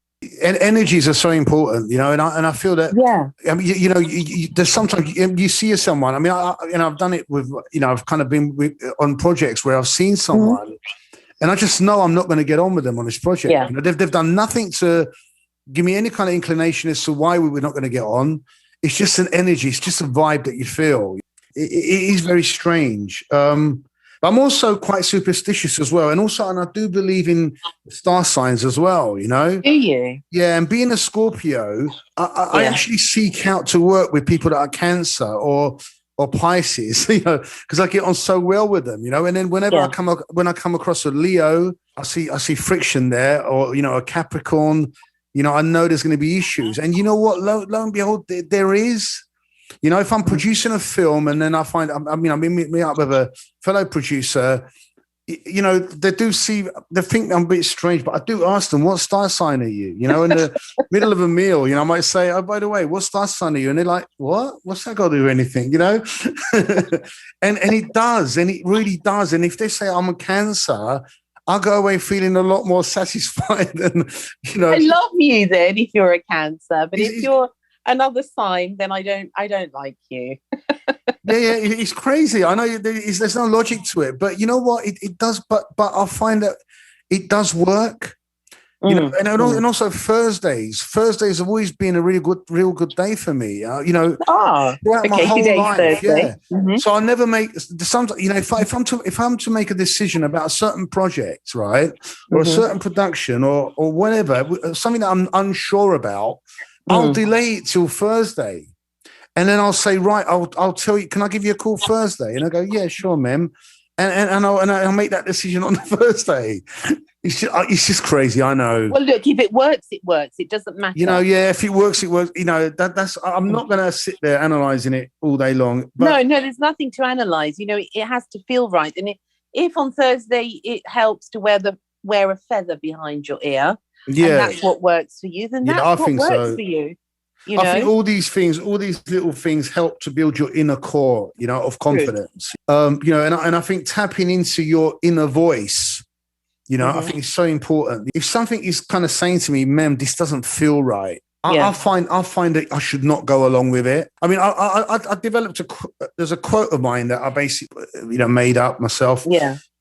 And energies are so important, and I feel that. Yeah. I mean, there's sometimes you see someone. I mean, I've done it with, I've kind of been on projects where I've seen someone, and I just know I'm not going to get on with them on this project. Yeah. They've done nothing to give me any kind of inclination as to why we were not going to get on. It's just an energy. It's just a vibe that you feel. It is very strange. But I'm also quite superstitious as well. And I do believe in star signs as well, Do you? Yeah, and being a Scorpio, I actually seek out to work with people that are Cancer or Pisces, because I get on so well with them, And then whenever I come across a Leo, I see friction there, or a Capricorn, I know there's going to be issues. And you know what? Lo and behold, there is. If I'm producing a film and then I find, I'm meeting up with a fellow producer, they think I'm a bit strange, but I do ask them, what star sign are you? In the middle of a meal, I might say, oh, by the way, what star sign are you? And they're like, what? What's that got to do with anything, and it does, and it really does. And if they say I'm a Cancer, I'll go away feeling a lot more satisfied than, I love you then if you're a Cancer, but if you're another sign, then I don't like you. yeah, it's crazy. I know there's no logic to it, but you know what? It does. But I find that it does work. And also Thursdays have always been a real good day for me. Throughout my whole life. Thursday. Yeah. So I never make sometimes. If I'm to make a decision about a certain project, right, or a certain production, or whatever, something that I'm unsure about, I'll delay it till Thursday. And then I'll say, right, I'll tell you, can I give you a call Thursday? And I go, yeah, sure, Mem. And I'll make that decision on Thursday. It's just crazy, I know. Well, look, if it works, it works. It doesn't matter. If it works, it works. That's. I'm not going to sit there analysing it all day long. But no, there's nothing to analyse. It has to feel right. And if on Thursday it helps to wear a feather behind your ear, and that's what works for you, then that's what works for you. I think all these little things help to build your inner core, of confidence. And I think tapping into your inner voice, I think it's so important. If something is kind of saying to me, Mem, this doesn't feel right, I'll find that I should not go along with it. I mean, I developed there's a quote of mine that I basically, made up myself,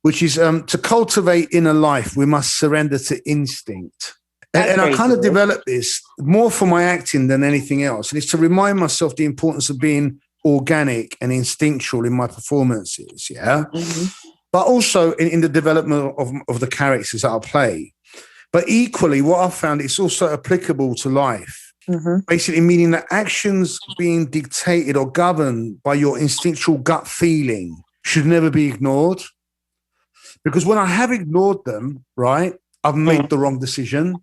which is to cultivate inner life, we must surrender to instinct. And I kind of developed this more for my acting than anything else. And it's to remind myself the importance of being organic and instinctual in my performances, but also in the development of the characters that I play. But equally, what I've found, it's also applicable to life. Basically meaning that actions being dictated or governed by your instinctual gut feeling should never be ignored. Because when I have ignored them, right, I've made the wrong decision.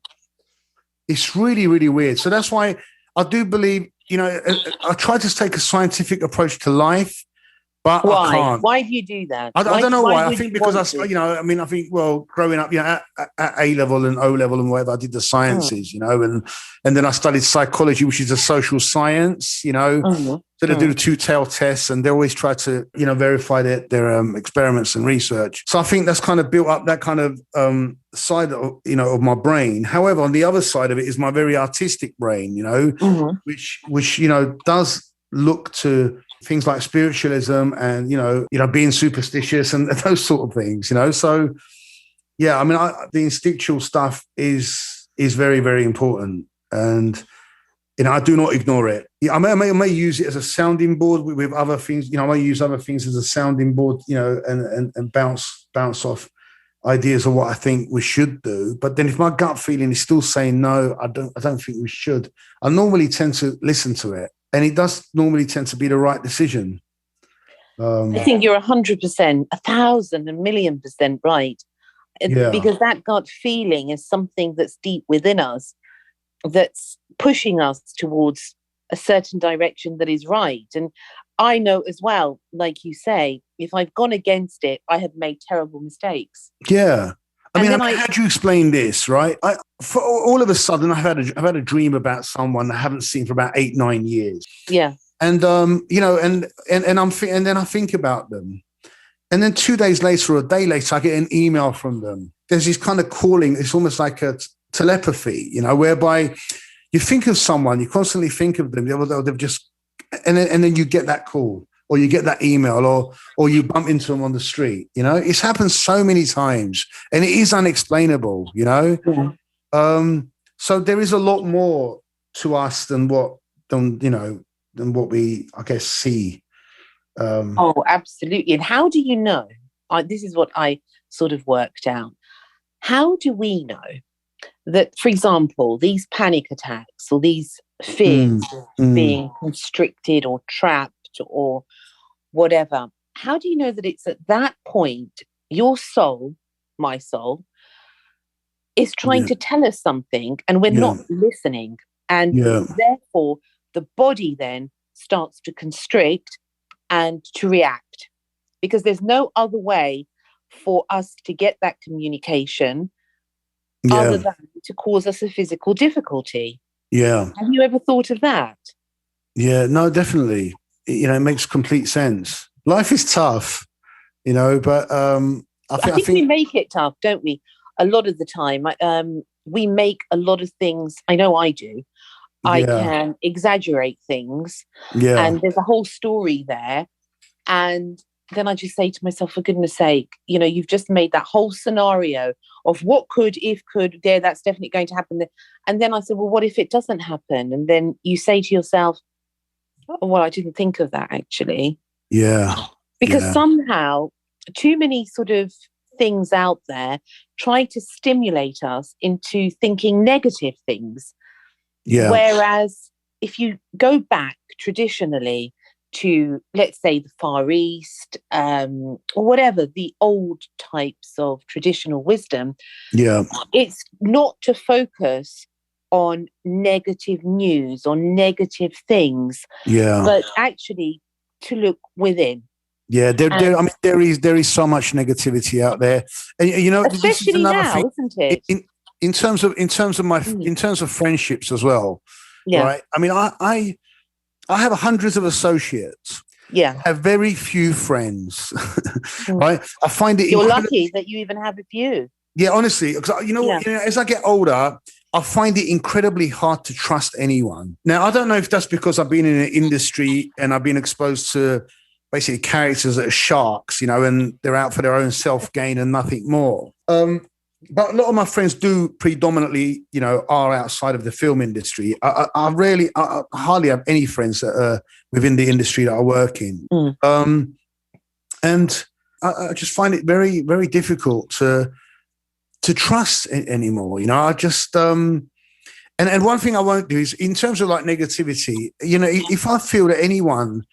It's really, really weird. So that's why I do believe, I try to take a scientific approach to life, but I can't. Why do you do that? I don't know why. I think because I think, growing up, at A level and O level and whatever, I did the sciences, and then I studied psychology, which is a social science, So they do the two-tailed tests, and they always try to, verify their experiments and research. So I think that's kind of built up that kind of side of, of my brain. However, on the other side of it is my very artistic brain, which does look to things like spiritualism and, being superstitious and those sort of things, So, yeah, I mean, the instinctual stuff is very, very important. And, I do not ignore it. I may use it as a sounding board with other things. I may use other things as a sounding board, and bounce off ideas of what I think we should do. But then if my gut feeling is still saying no, I don't think we should, I normally tend to listen to it. And it does normally tend to be the right decision. I think you're 100%, 1,000, 1,000,000% right. Yeah. Because that gut feeling is something that's deep within us, that's pushing us towards a certain direction that is right. And I know as well, like you say, if I've gone against it, I have made terrible mistakes. Yeah. I mean, how do you explain this, right? For all of a sudden, I've had a dream about someone I haven't seen for about 8-9 years. Yeah. And and then I think about them. And then 2 days later or a day later, I get an email from them. There's this kind of calling. It's almost like a telepathy, whereby you think of someone, you constantly think of them. They've just, and then you get that call, or you get that email, or you bump into them on the street. It's happened so many times, and it is unexplainable. Yeah. So there is a lot more to us than what we, I guess, see. Oh, absolutely. And how do you know? This is what I sort of worked out. How do we know that, for example, these panic attacks or these fears of being constricted or trapped or whatever, how do you know that it's at that point your soul, my soul, is trying to tell us something and we're not listening? And therefore, the body then starts to constrict and to react, because there's no other way for us to get that communication other than to cause us a physical difficulty. Yeah. Have you ever thought of that? Yeah, no, definitely. It makes complete sense. Life is tough, but I think we make it tough, don't we? A lot of the time, we make a lot of things. I know I do. I can exaggerate things, and there's a whole story there. And then I just say to myself, for goodness sake, you've just made that whole scenario of what could, if could, that's definitely going to happen. And then I said, well, what if it doesn't happen? And then you say to yourself, oh, well, I didn't think of that actually. Yeah. Because somehow too many sort of things out there try to stimulate us into thinking negative things. Yeah. Whereas if you go back traditionally to, let's say, the Far East, or whatever, the old types of traditional wisdom, it's not to focus on negative news or negative things, but actually to look within. Yeah, there is so much negativity out there, and especially this is another now, thing, isn't it? In terms of friendships as well, right? I mean, I have hundreds of associates. Yeah, I have very few friends. Right? I find it. You're lucky that you even have a few. Yeah, honestly, because as I get older, I find it incredibly hard to trust anyone. Now, I don't know if that's because I've been in an industry and I've been exposed to basically characters that are sharks, and they're out for their own self-gain and nothing more. But a lot of my friends do predominantly, are outside of the film industry. I hardly have any friends that are within the industry that I work in. And I just find it very, very difficult to trust anymore. I just, and one thing I won't do is, in terms of like negativity, if I feel that anyone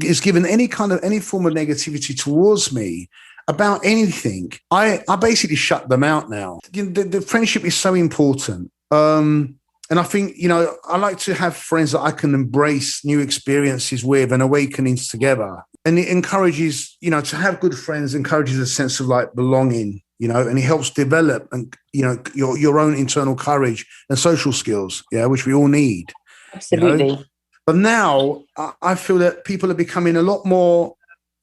is given any form of negativity towards me about anything, I basically shut them out now. The friendship is so important. And I think, I like to have friends that I can embrace new experiences with and awakenings together. And it encourages, to have good friends encourages a sense of like belonging, and it helps develop and, your own internal courage and social skills, which we all need. Absolutely. But now I feel that people are becoming a lot more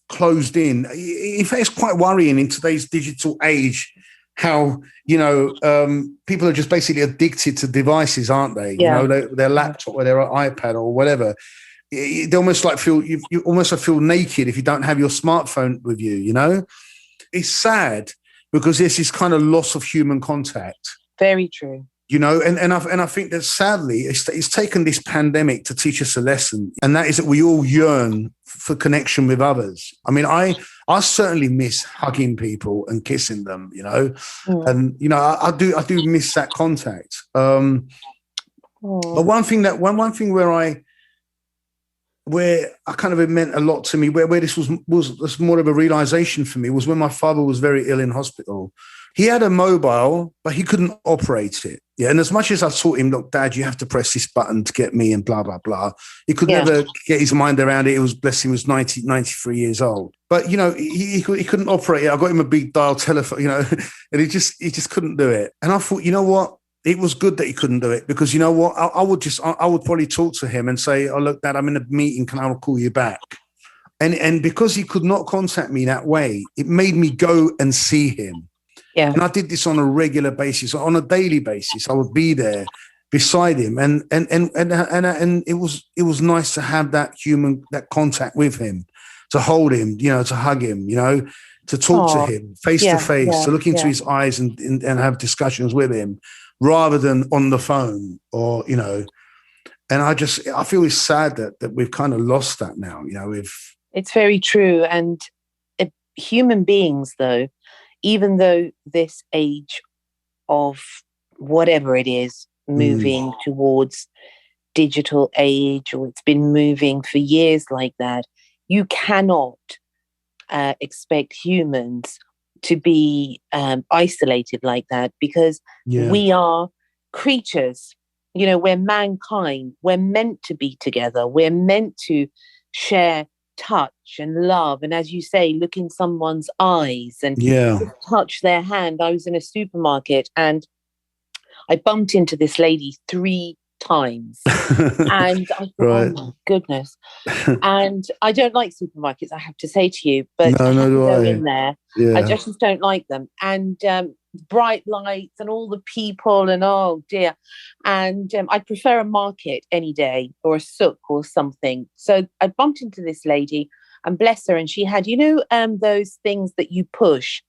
closed in. In fact, it's quite worrying in today's digital age how, people are just basically addicted to devices, aren't they? Their laptop or their iPad or whatever. it almost like you almost feel naked if you don't have your smartphone with you, you know? It's sad because there's this kind of loss of human contact. Very true. You know, and I think that sadly it's taken this pandemic to teach us a lesson, and that is that we all yearn for connection with others. I mean, I certainly miss hugging people and kissing them, you know, and you know, I do miss that contact. But one thing where I kind of, it meant a lot to me, where this was more of a realization for me, was when my father was very ill in hospital. He had a mobile, but he couldn't operate it. Yeah, and as much as I taught him, look, Dad, you have to press this button to get me and blah, blah, blah, he could never get his mind around it. It was, bless him, was 93 years old. But, you know, he couldn't operate it. I got him a big dial telephone, you know, and he just couldn't do it. And I thought, you know what? It was good that he couldn't do it, because you know what? I would probably talk to him and say, oh, look, Dad, I'm in a meeting. Can I call you back? And because he could not contact me that way, it made me go and see him. Yeah. And I did this on a regular basis, on a daily basis. I would be there beside him, and it was nice to have that contact with him, to hold him, you know, to hug him, you know, to talk to him face to face, to look into his eyes and have discussions with him, rather than on the phone, or, you know. And I feel it's sad that we've kind of lost that now, you know. It's very true. And human beings, though, even though this age of whatever it is, moving towards digital age, or it's been moving for years like that, you cannot expect humans to be isolated like that, because we are creatures. You know, we're mankind. We're meant to be together. We're meant to share touch and love, and as you say, look in someone's eyes and touch their hand. I was in a supermarket and I bumped into this lady 3 times and I thought, oh my goodness. And I don't like supermarkets, I have to say to you, but I have to go in there. I just don't like them. And bright lights and all the people, and oh dear. And I prefer a market any day, or a souk or something. So I bumped into this lady, and bless her, and she had, you know, those things that you push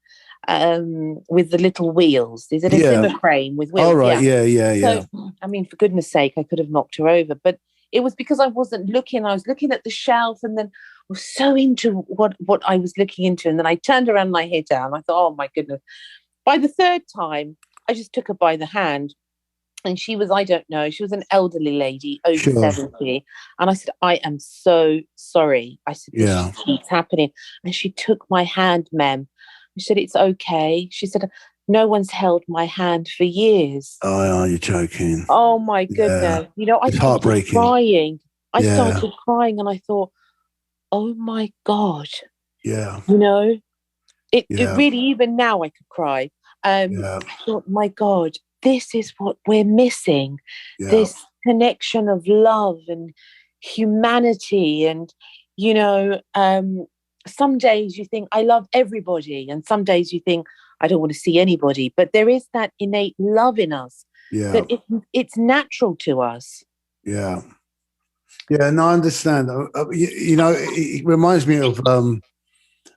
with the little wheels. Is it a Zimmer frame with wheels? All right, yeah. So, I mean, for goodness sake, I could have knocked her over, but it was because I wasn't looking. I was looking at the shelf, and then I was so into what I was looking into, and then I turned around and I hit her, and I thought, oh my goodness. By the 3rd time, I just took her by the hand, and she was, I don't know, she was an elderly lady, over 70. And I said, I am so sorry. I said, this keeps happening. And she took my hand, Mem. I said, it's okay. She said, no one's held my hand for years. Oh, you're joking. Oh, my goodness. Yeah. You know, I started crying. I started crying, and I thought, oh, my God. Yeah. You know? It really, even now I could cry. I thought, my God, this is what we're missing. This connection of love and humanity. And, you know, some days you think, I love everybody. And some days you think, I don't want to see anybody. But there is that innate love in us that it's natural to us. Yeah. Yeah, no, I understand. You know, it reminds me of...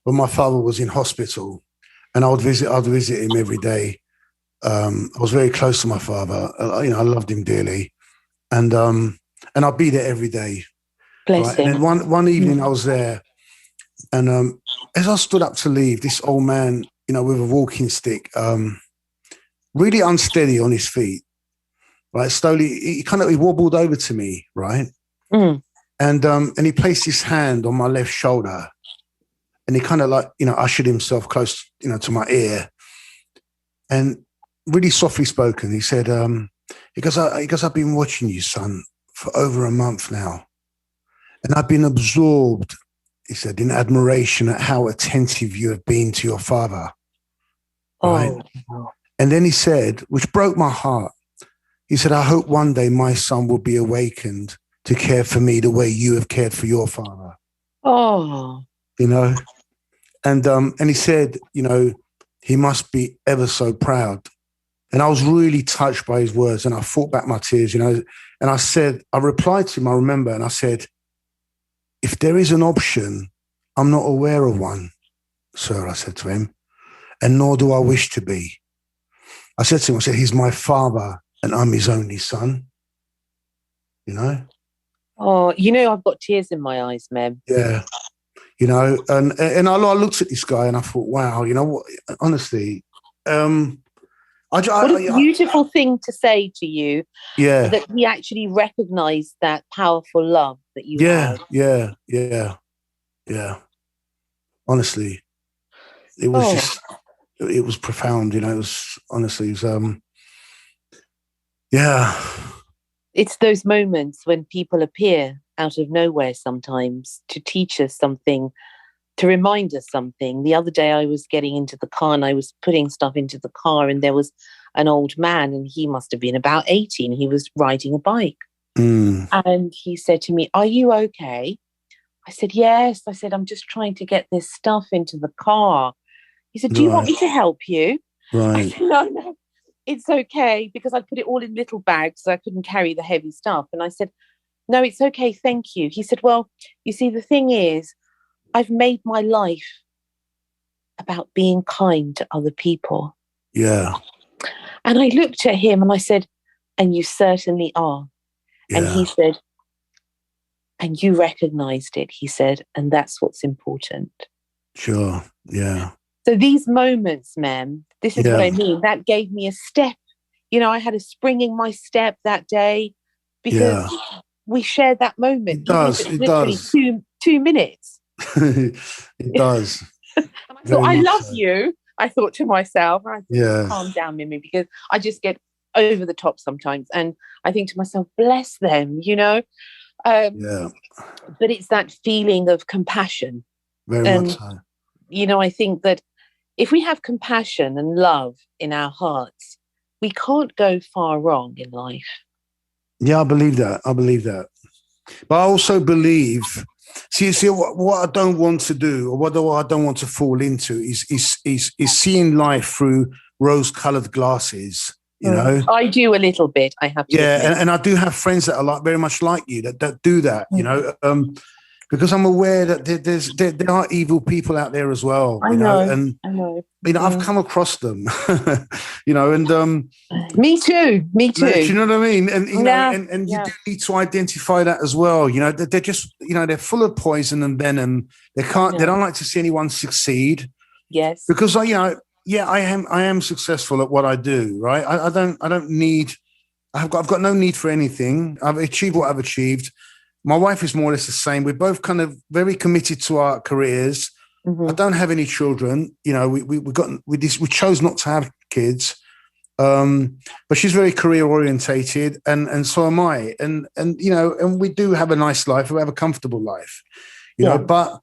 when my father was in hospital, and I'd visit him every day. I was very close to my father. You know, I loved him dearly, and I'd be there every day. Bless him. And then one evening I was there, and as I stood up to leave, this old man, you know, with a walking stick, really unsteady on his feet, right? Slowly, he wobbled over to me, right? And he placed his hand on my left shoulder. And he kind of, like, you know, ushered himself close, you know, to my ear, and really softly spoken. He said, because I've been watching you, son, for over a month now. And I've been absorbed, he said, in admiration at how attentive you have been to your father. Right? Oh. And then he said, which broke my heart, he said, I hope one day my son will be awakened to care for me the way you have cared for your father. Oh. You know, and he said, you know, he must be ever so proud. And I was really touched by his words, and I fought back my tears, you know, and I replied to him, I remember, and I said, if there is an option, I'm not aware of one, sir, I said to him, and nor do I wish to be. I said to him, I said, he's my father and I'm his only son, you know? Oh, you know, I've got tears in my eyes, Mem. Yeah. You know, and I looked at this guy and I thought, wow, you know what, honestly, what a beautiful thing to say to you. Yeah. That he actually recognized that powerful love that you had. Yeah. Honestly, it was it was profound, you know, it was honestly, it was, yeah. It's those moments when people appear out of nowhere sometimes to teach us something, to remind us something. The other day I was getting into the car and I was putting stuff into the car and there was an old man and he must have been about 18. He was riding a bike. And he said to me, "Are you okay?" I said, "Yes." I said, "I'm just trying to get this stuff into the car." He said, "Do you want me to help you?" Right. I said, No, it's okay, because I put it all in little bags so I couldn't carry the heavy stuff. And I said, "No, it's okay, thank you." He said, "Well, you see, the thing is, I've made my life about being kind to other people." Yeah. And I looked at him and I said, "And you certainly are." Yeah. And he said, "And you recognized it," he said, "and that's what's important." Sure, yeah. So these moments, Mem, this is what I mean. That gave me a step. You know, I had a spring in my step that day because we shared that moment. It does. Even if it's literally 2 minutes. It does. And I thought, I love you. I thought to myself, calm down, Mimi, because I just get over the top sometimes. And I think to myself, bless them, you know. But it's that feeling of compassion. Very much so. You know, I think that if we have compassion and love in our hearts, we can't go far wrong in life. Yeah, I believe that. But I also believe, see what I don't want to do, or what I don't want to fall into is seeing life through rose-colored glasses. You know, I do a little bit. I have to. Yeah, and I do have friends that are very much like you that do that. You know, because I'm aware that there are evil people out there as well. I know. I've come across them. You know, and me too. Do you know what I mean? And you know, and you do need to identify that as well. You know, they're just, you know, they're full of poison and venom. They don't like to see anyone succeed. Yes, because you know. Yeah, I am successful at what I do, right? I don't need, I've got no need for anything. I've achieved what I've achieved. My wife is more or less the same. We're both kind of very committed to our careers. I don't have any children. You know, we chose not to have kids. But she's very career orientated and so am I. And you know, and we do have a nice life, we have a comfortable life, you know, but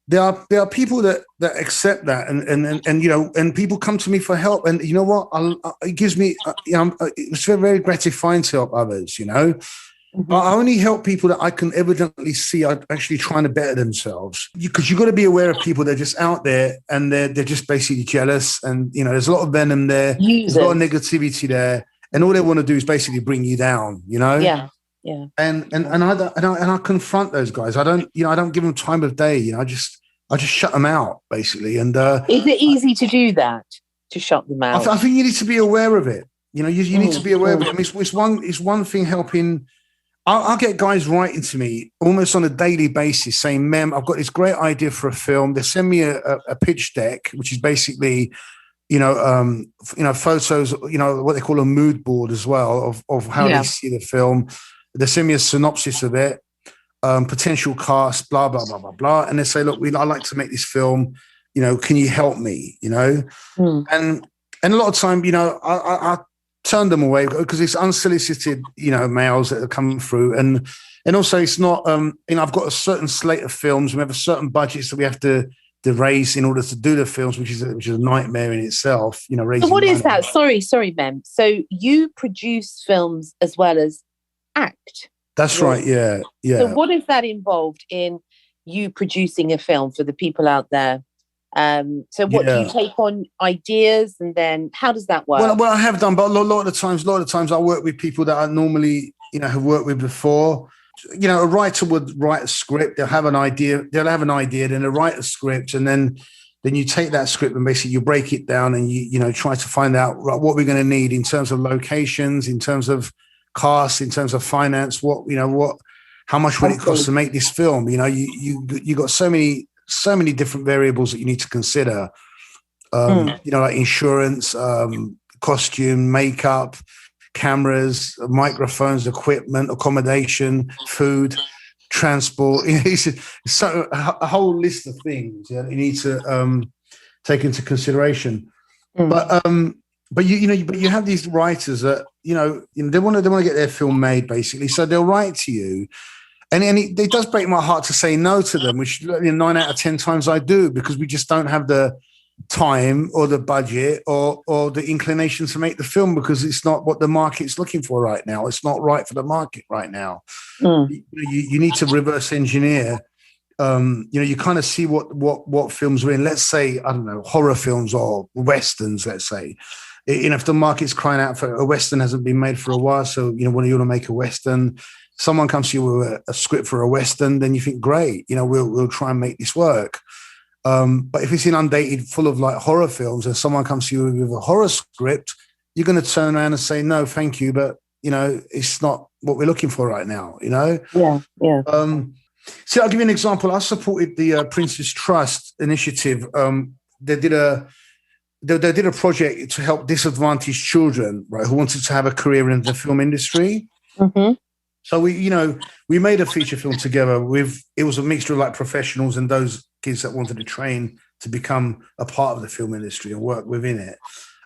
there are people that accept that and you know, and people come to me for help, and you know what, it gives me you know, it's very, very gratifying to help others, you know. I only help people that I can evidently see are actually trying to better themselves, because you've got to be aware of people that are just out there and they're just basically jealous, and you know, there's a lot of venom there, there's a lot of negativity there, and all they want to do is basically bring you down, you know. Yeah. And I confront those guys. I don't give them time of day. You know, I just shut them out basically. And is it easy to do that, to shut them out? I think you need to be aware of it. You know, you need to be aware of it. I mean, it's one thing helping. I'll get guys writing to me almost on a daily basis saying, "Mem, I've got this great idea for a film." They send me a pitch deck, which is basically, you know, photos, you know, what they call a mood board as well of how they see the film. They send me a synopsis of it, potential cast, blah, blah, blah, blah, blah. And they say, "Look, I'd like to make this film, you know, can you help me?" You know? And a lot of time, you know, I turn them away because it's unsolicited, you know, mails that are coming through. And also it's not, you know, I've got a certain slate of films. We have a certain budgets that we have to raise in order to do the films, which is a nightmare in itself, you know. So what is that? Sorry, Mem. So you produce films as well as act? That's right, yeah. So what is that involved in you producing a film for the people out there? So what do you take on ideas, and then how does that work? Well, I have done, but a lot of the times I work with people that I normally, you know, have worked with before. You know, a writer would write a script. They'll have an idea. Then they'll write a script, and then you take that script and basically you break it down and you know try to find out what we're going to need in terms of locations, in terms of cast, in terms of finance. How much would it cost to make this film? You know, you got so many different variables that you need to consider. You know, like insurance, costume, makeup, cameras, microphones, equipment, accommodation, food, transport. You know, it's a whole list of things you need to take into consideration. But you have these writers that they want to get their film made basically, so they'll write to you. And it does break my heart to say no to them, which 9 out of 10 times I do, because we just don't have the time or the budget or the inclination to make the film, because it's not what the market's looking for right now. It's not right for the market right now. You need to reverse engineer. You kind of see what films are in. Let's say, I don't know, horror films or westerns, let's say. If the market's crying out for a western, hasn't been made for a while, so when you want to make a western, someone comes to you with a script for a western, then you think, great, we'll try and make this work. But if it's inundated full of like horror films and someone comes to you with a horror script, you're going to turn around and say, no, thank you, but it's not what we're looking for right now. Yeah. So I'll give you an example. I supported the Prince's Trust initiative. They did a project to help disadvantaged children, right, who wanted to have a career in the film industry. So we made a feature film together it was a mixture of like professionals and those kids that wanted to train to become a part of the film industry and work within it.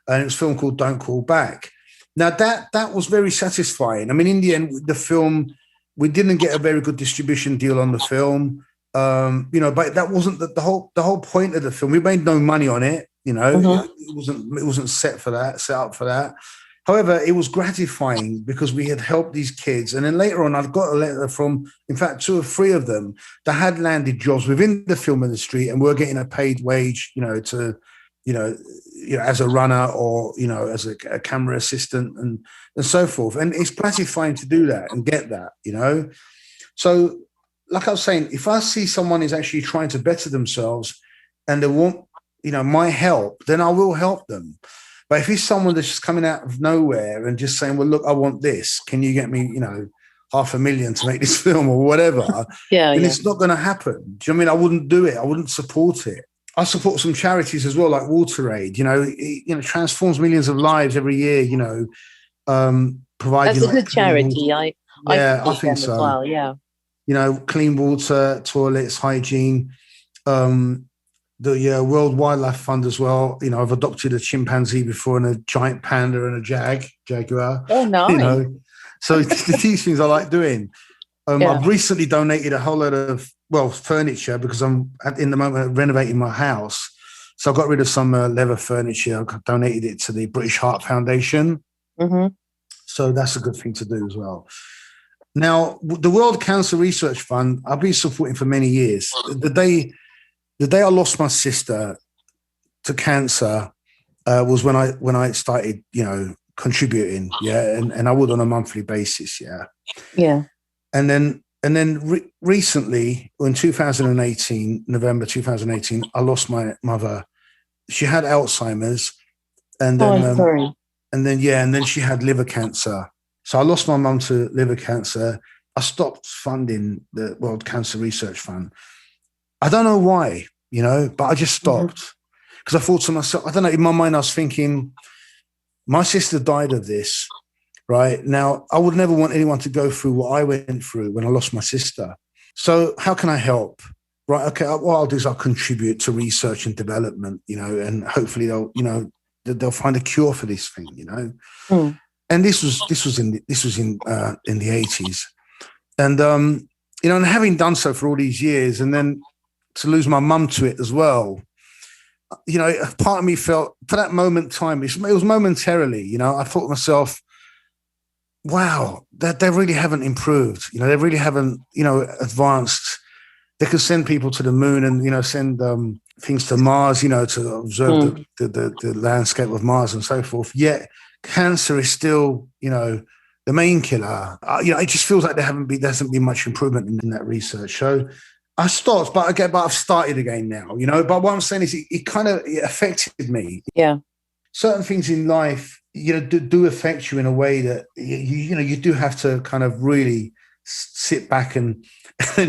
And it was a film called Don't Call Back. Now that was very satisfying. I mean, in the end, the film, we didn't get a very good distribution deal on the film. But that wasn't the whole point of the film. We made no money on it. It wasn't set up for that. However, it was gratifying because we had helped these kids. And then later on, I've got a letter from, in fact, 2 or 3 of them that had landed jobs within the film industry and were getting a paid wage, as a runner or, as a camera assistant and so forth. And it's gratifying to do that and get that, So like I was saying, if I see someone is actually trying to better themselves and they want, my help, then I will help them. But if it's someone that's just coming out of nowhere and just saying, well, look, I want this. Can you get me, $500,000 to make this film or whatever? Then it's not going to happen. Do you know what I mean? I wouldn't do it. I wouldn't support it. I support some charities as well, like WaterAid. It transforms millions of lives every year, providing. That's a good charity. I think so. As well, yeah. Clean water, toilets, hygiene. The World Wildlife Fund as well. I've adopted a chimpanzee before and a giant panda and a jaguar. Oh, nice. So these things I like doing. I've recently donated a whole lot of, furniture because I'm in the moment renovating my house. So I got rid of some leather furniture. I donated it to the British Heart Foundation. So that's a good thing to do as well. Now, the World Cancer Research Fund, I've been supporting for many years. The day I lost my sister to cancer was when I started, contributing, and I would on a monthly basis, And then recently, in 2018, November 2018, I lost my mother. She had Alzheimer's, and then and then she had liver cancer. So I lost my mum to liver cancer. I stopped funding the World Cancer Research Fund. I don't know why, but I just stopped because I thought to myself, I don't know, in my mind, I was thinking, my sister died of this, right? Now, I would never want anyone to go through what I went through when I lost my sister. So how can I help? Right. Okay. What I'll do is I'll contribute to research and development, and hopefully they'll find a cure for this thing, And this was in the 80s. And, and having done so for all these years and then to lose my mum to it as well, part of me felt for that moment in time, it was momentarily, I thought to myself, wow, they really haven't improved. They really haven't, advanced. They could send people to the moon and, send things to Mars, to observe the landscape of Mars and so forth. Yet cancer is still, the main killer. It just feels like there hasn't been much improvement in that research. So I stopped, but I've started again now. But what I'm saying is, it affected me. Yeah. Certain things in life, do affect you in a way that you do have to kind of really sit back and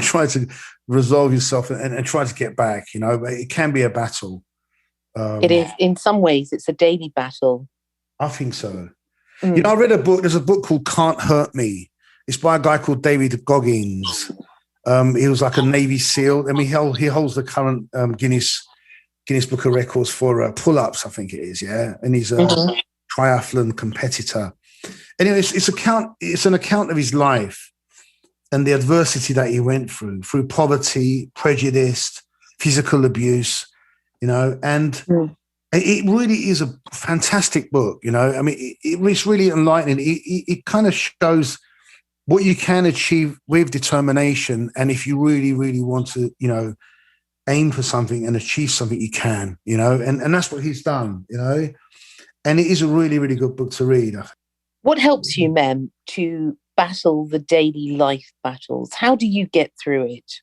try to resolve yourself and try to get back. But it can be a battle. It is, in some ways, it's a daily battle. I think so. I read a book. There's a book called Can't Hurt Me. It's by a guy called David Goggins. He was like a Navy SEAL. I mean, he holds the current Guinness Book of Records for pull-ups, I think it is, yeah. And he's a triathlon competitor. Anyway, it's an account of his life and the adversity that he went through poverty, prejudice, physical abuse, and it really is a fantastic book, I mean, it's really enlightening. It kind of shows what you can achieve with determination. And if you really, really want to, aim for something and achieve something, you can, and that's what he's done, and it is a really, really good book to read. What helps you, Mem, to battle the daily life battles? How do you get through it?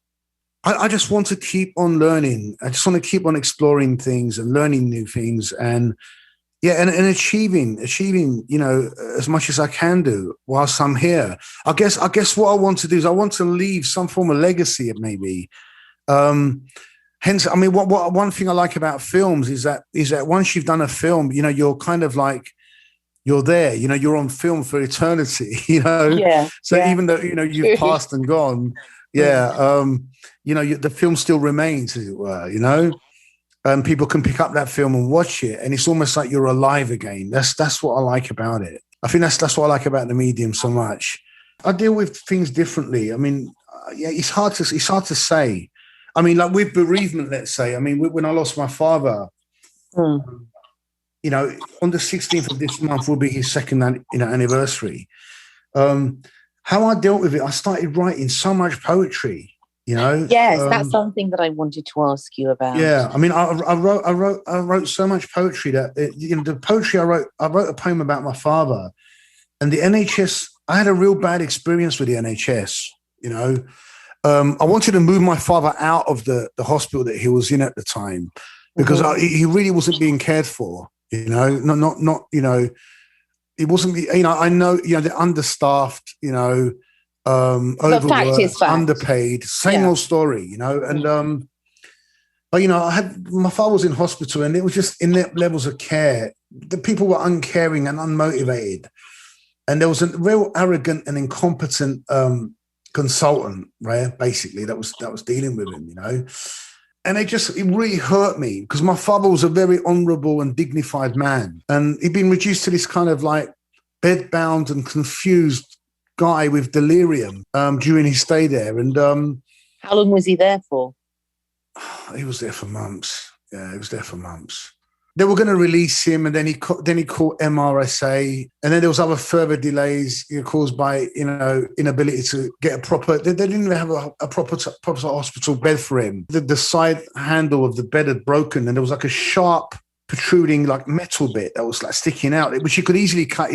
I just want to keep on learning. I just want to keep on exploring things and learning new things and achieving, as much as I can do whilst I'm here. I guess what I want to do is I want to leave some form of legacy, maybe. Hence, I mean, what one thing I like about films is that once you've done a film, you're kind of like, you're there, you're on film for eternity, Yeah. So even though, you've passed and gone, the film still remains, as it were, and people can pick up that film and watch it. And it's almost like you're alive again. That's what I like about it. I think that's what I like about the medium so much. I deal with things differently. I mean, it's hard to say. I mean, like with bereavement, let's say. I mean, when I lost my father, on the 16th of this month will be his second, anniversary. How I dealt with it, I started writing so much poetry. Yes, that's something that I wanted to ask you about. Yeah, I mean, I wrote so much poetry that the poetry I wrote a poem about my father, and the NHS. I had a real bad experience with the NHS. I wanted to move my father out of the hospital that he was in at the time because he really wasn't being cared for. Not. It wasn't. I know. They're understaffed. Overworked, underpaid. Same old story. And but I had my father was in hospital, and it was just in levels of care. The people were uncaring and unmotivated, and there was a real arrogant and incompetent consultant, right? Basically, that was dealing with him, and it really hurt me because my father was a very honourable and dignified man, and he'd been reduced to this kind of like bedbound and confused guy with delirium during his stay there. And how long was he there for? He was there for months. Yeah, he was there for months. They were going to release him, and then he caught MRSA, and then there was other further delays caused by inability to get a proper. They didn't even have a proper hospital bed for him. The side handle of the bed had broken, and there was like a sharp protruding like metal bit that was like sticking out, which he could easily cut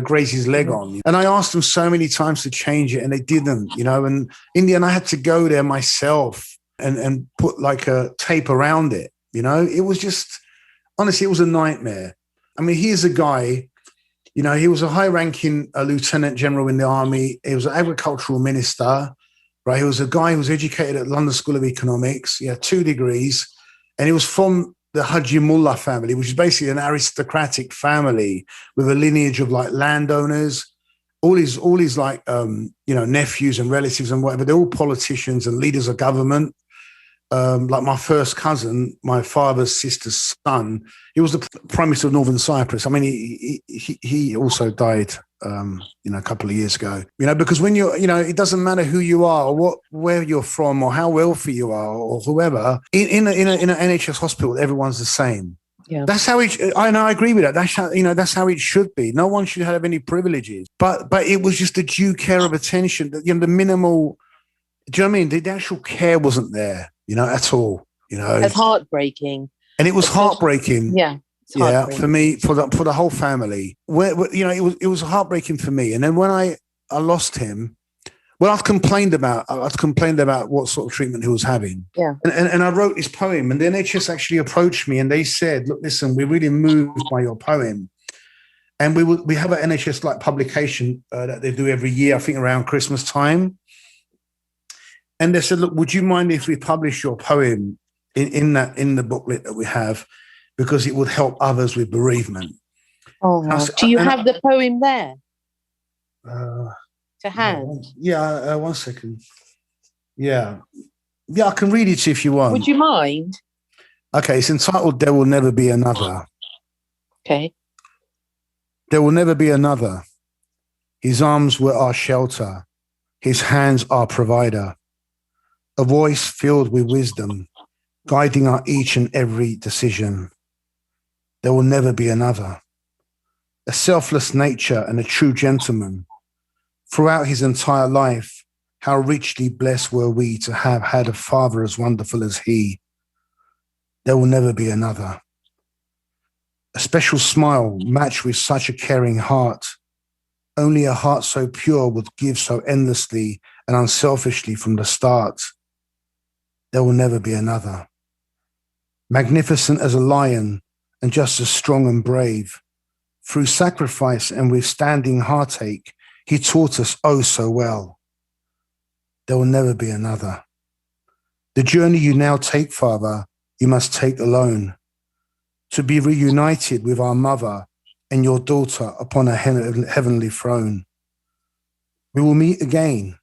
graze his leg on. And I asked them so many times to change it, and they didn't. And in the end, I had to go there myself and put like a tape around it. It was just. Honestly, it was a nightmare. I mean, here's a guy, he was a high-ranking lieutenant general in the army. He was an agricultural minister, right? He was a guy who was educated at London School of Economics. He had 2 degrees, and he was from the Haji Mullah family, which is basically an aristocratic family with a lineage of like landowners. All his like, nephews and relatives and whatever, they're all politicians and leaders of government. Like my first cousin, my father's sister's son, he was the Prime Minister of Northern Cyprus. I mean, he also died, a couple of years ago. Because when you're, it doesn't matter who you are or where you're from or how wealthy you are or whoever. In an NHS hospital, everyone's the same. Yeah, that's how it. I know. I agree with that. That's how it should be. No one should have any privileges. But it was just the due care of attention. The minimal. Do you know what I mean? The actual care wasn't there. At all. It's heartbreaking. And it was heartbreaking. Yeah. Yeah, for me, for the whole family. You know, it was heartbreaking for me. And then when I lost him, well, I'd complained about what sort of treatment he was having. Yeah. And I wrote this poem, and the NHS actually approached me and they said, look, listen, we're really moved by your poem. And we have an NHS like publication that they do every year, I think around Christmas time. And they said, look, would you mind if we publish your poem in the booklet that we have, because it would help others with bereavement. Oh, do you have the poem there? To hand? Yeah, 1 second. Yeah, I can read it if you want. Would you mind? Okay, it's entitled There Will Never Be Another. Okay. There will never be another. His arms were our shelter. His hands our provider. A voice filled with wisdom, guiding our each and every decision. There will never be another. A selfless nature and a true gentleman. Throughout his entire life, how richly blessed were we to have had a father as wonderful as he. There will never be another. A special smile matched with such a caring heart. Only a heart so pure would give so endlessly and unselfishly from the start. There will never be another. Magnificent as a lion and just as strong and brave. Through sacrifice and withstanding heartache, he taught us oh so well. There will never be another. The journey you now take, Father, you must take alone. To be reunited with our mother and your daughter upon a heavenly throne. We will meet again.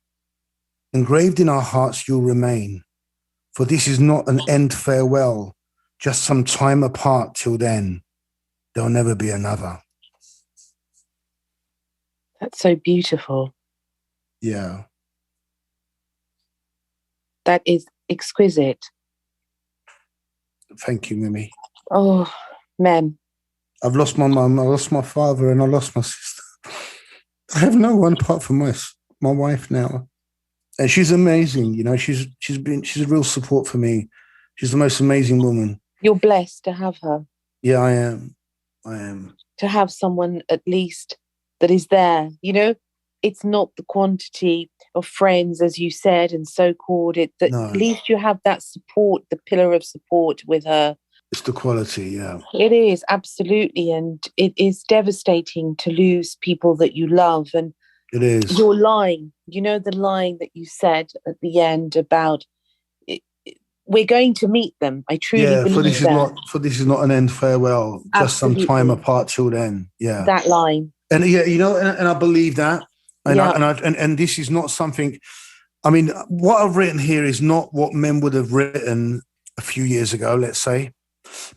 Engraved in our hearts you'll remain. For this is not an end farewell, just some time apart till then. There'll never be another. That's so beautiful. Yeah. That is exquisite. Thank you, Mimi. Oh, Mem. I've lost my mum, I lost my father, and I lost my sister. I have no one apart from my wife now. And she's amazing, you know, she's a real support for me. She's the most amazing woman. You're blessed to have her. Yeah, I am. To have someone at least that is there, you know, it's not the quantity of friends, as you said, and so-called it, that No. At least you have that support, the pillar of support with her. It's the quality, yeah. It is, absolutely. And it is devastating to lose people that you love. And it is. Your line, you know, the line that you said at the end about we're going to meet them. I truly believe that. This is not an end farewell, just some time apart till then. Yeah. That line. And yeah, you know, and I believe that. And this is not something, I mean, what I've written here is not what men would have written a few years ago, let's say.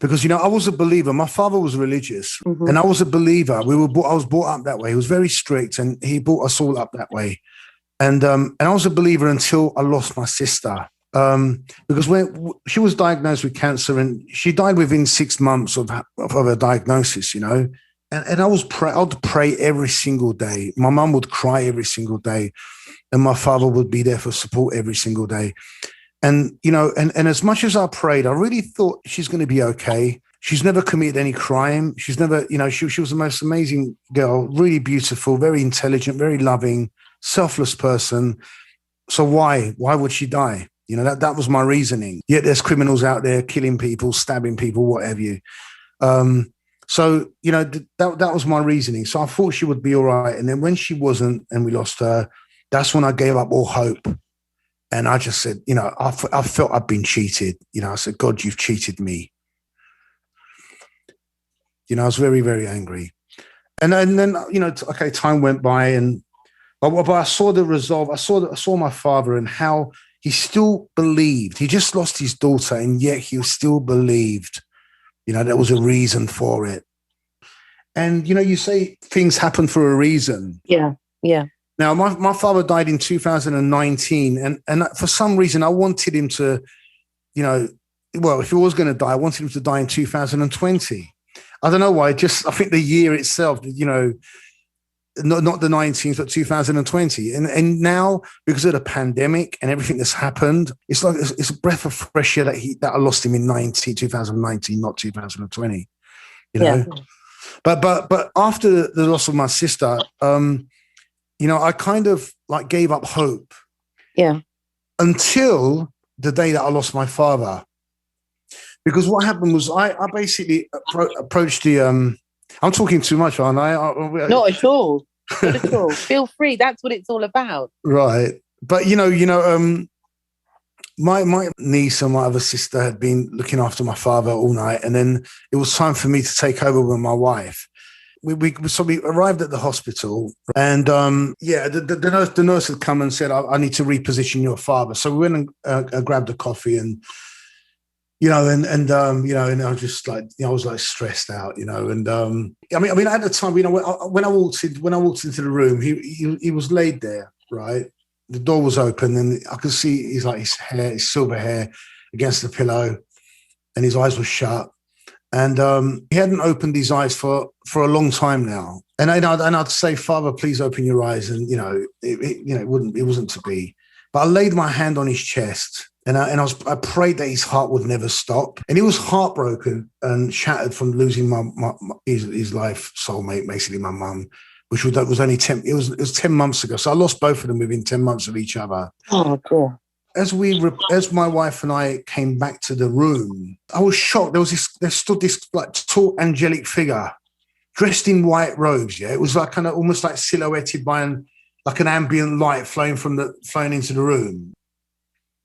Because, you know, I was a believer. My father was religious and I was a believer. I was brought up that way. He was very strict and he brought us all up that way. And I was a believer until I lost my sister. Because when she was diagnosed with cancer and she died within 6 months of her diagnosis, you know, and I'd pray every single day. My mum would cry every single day and my father would be there for support every single day. And, you know, and as much as I prayed, I really thought she's going to be okay. She's never committed any crime. She's never, you know, she was the most amazing girl, really beautiful, very intelligent, very loving, selfless person. So why would she die? You know, that was my reasoning. Yet there's criminals out there killing people, stabbing people, what have you. So, you know, that was my reasoning. So I thought she would be all right. And then when she wasn't and we lost her, that's when I gave up all hope. And I just said, you know, I felt I'd been cheated. You know, I said, God, you've cheated me. You know, I was very, very angry. And then you know, okay, time went by but I saw the resolve. I saw my father and how he still believed. He just lost his daughter and yet he still believed. You know, there was a reason for it. And, you know, you say things happen for a reason. Yeah, yeah. Now, my father died in 2019, and for some reason I wanted him to, you know, well, if he was going to die, I wanted him to die in 2020. I don't know why, I think the year itself, you know, not the 19th, but 2020. And now, because of the pandemic and everything that's happened, it's like it's a breath of fresh air that I lost him in 2019, not 2020. you know. But after the loss of my sister, you know, I kind of like gave up hope. Yeah. Until the day that I lost my father. Because what happened was I basically approached the I'm talking too much, aren't I? Not at all. Not at all. Feel free. That's what it's all about. Right. But you know, my niece and my other sister had been looking after my father all night, and then it was time for me to take over with my wife. So we arrived at the hospital, and the nurse had come and said, I need to reposition your father. So we went and grabbed a coffee, and you know, and you know, and I was just like, you know, I was like stressed out, you know, and I mean, at the time, you know, when I walked into the room, he was laid there, right? The door was open, and I could see his silver hair against the pillow, and his eyes were shut, and he hadn't opened his eyes for a long time now. And I'd say, Father, please open your eyes, and you know, it wasn't to be. But I laid my hand on his chest. And I prayed that his heart would never stop. And he was heartbroken and shattered from losing his life soulmate, basically my mum, which was only 10. It was 10 months ago. So I lost both of them within 10 months of each other. Oh, cool. As my wife and I came back to the room, I was shocked. There stood this like tall angelic figure, dressed in white robes. Yeah, it was like kind of almost like silhouetted by an ambient light flowing into the room.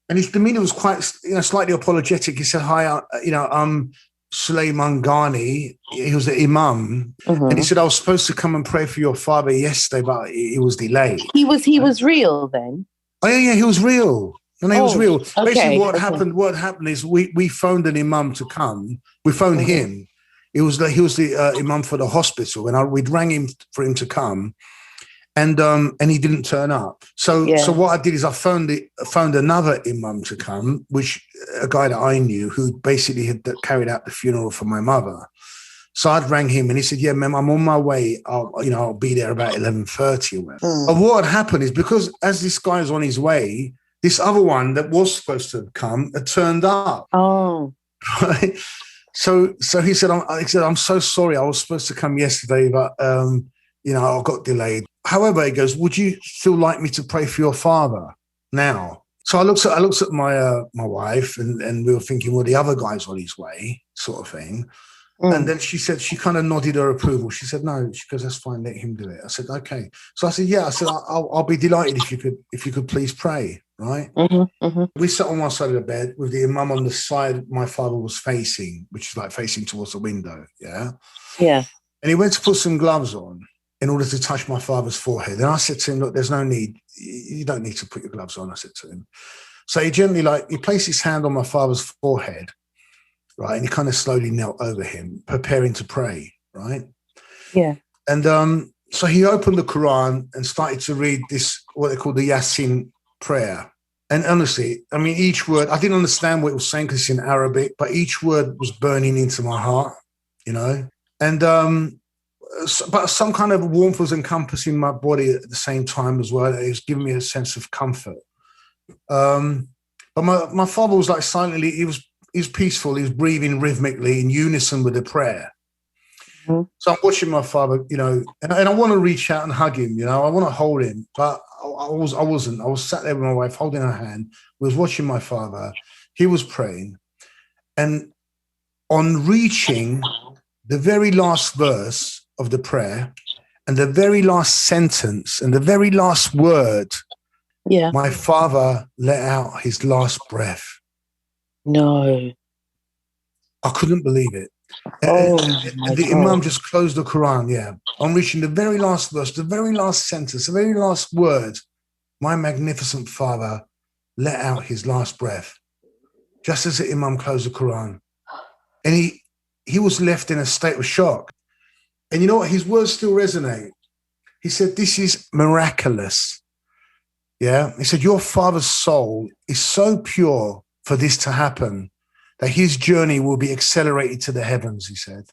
And his demeanor was quite, you know, slightly apologetic. He said, "Hi, you know, I'm Sulaiman Ghani." He was the imam, and he said, "I was supposed to come and pray for your father yesterday, but it was delayed." He was real then. Oh yeah, he was real. And he was real. Okay, basically, what happened is we phoned an imam to come. We phoned him. He was the imam for the hospital, and we'd rang him for him to come. And he didn't turn up. So what I did is I phoned another imam to come, which a guy that I knew who basically had carried out the funeral for my mother. So I'd rang him, and he said, "Yeah, ma'am, I'm on my way. I'll be there about 11:30 or whatever." But what had happened is, because as this guy's on his way, this other one that was supposed to come had turned up. Oh, right. So he said, "I'm so sorry. I was supposed to come yesterday, but you know, I got delayed." However, he goes, "Would you still like me to pray for your father now?" So I looked at my wife, and we were thinking, well, the other guy's on his way, sort of thing. And then she kind of nodded her approval. She said, "No." She goes, "That's fine. Let him do it." I said, "Okay." So I said, "Yeah." I said, "I'll be delighted if you could please pray." Right. We sat on one side of the bed with the imam on the side my father was facing, which is like facing towards the window. Yeah. Yeah. And he went to put some gloves on in order to touch my father's forehead. And I said to him, "Look, there's no need. You don't need to put your gloves on," I said to him. So he gently, he placed his hand on my father's forehead, right? And he kind of slowly knelt over him, preparing to pray, right? Yeah. And so he opened the Quran and started to read this, what they call the Yasin prayer. And honestly, I mean, each word, I didn't understand what it was saying because it's in Arabic, but each word was burning into my heart, you know? And but some kind of warmth was encompassing my body at the same time as well. It was giving me a sense of comfort. But my father was like silently, he was peaceful. He was breathing rhythmically in unison with the prayer. So I'm watching my father, you know, and I want to reach out and hug him, you know, I want to hold him, but I wasn't. I was sat there with my wife holding her hand. We was watching my father. He was praying. And on reaching the very last verse of the prayer and the very last sentence and the very last word, my father let out his last breath. No. I couldn't believe it. And the imam just closed the Quran, on reaching the very last verse, the very last sentence, the very last word, my magnificent father let out his last breath, just as the imam closed the Quran. And he was left in a state of shock. And you know what? His words still resonate. He said, "This is miraculous." Yeah. He said, "Your father's soul is so pure for this to happen that his journey will be accelerated to the heavens," he said.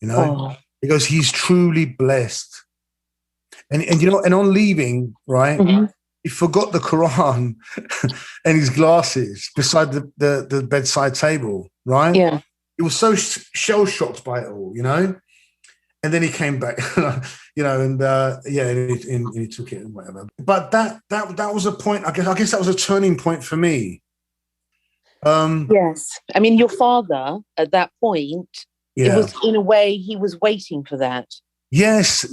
You know, because he's truly blessed. And you know, and on leaving, right, he forgot the Quran and his glasses beside the bedside table, right? Yeah. he was so shell shocked by it all, you know. And then he came back, you know, and he took it and whatever. But that was a point. I guess that was a turning point for me. Yes, I mean, your father at that point, it was in a way he was waiting for that. Yes,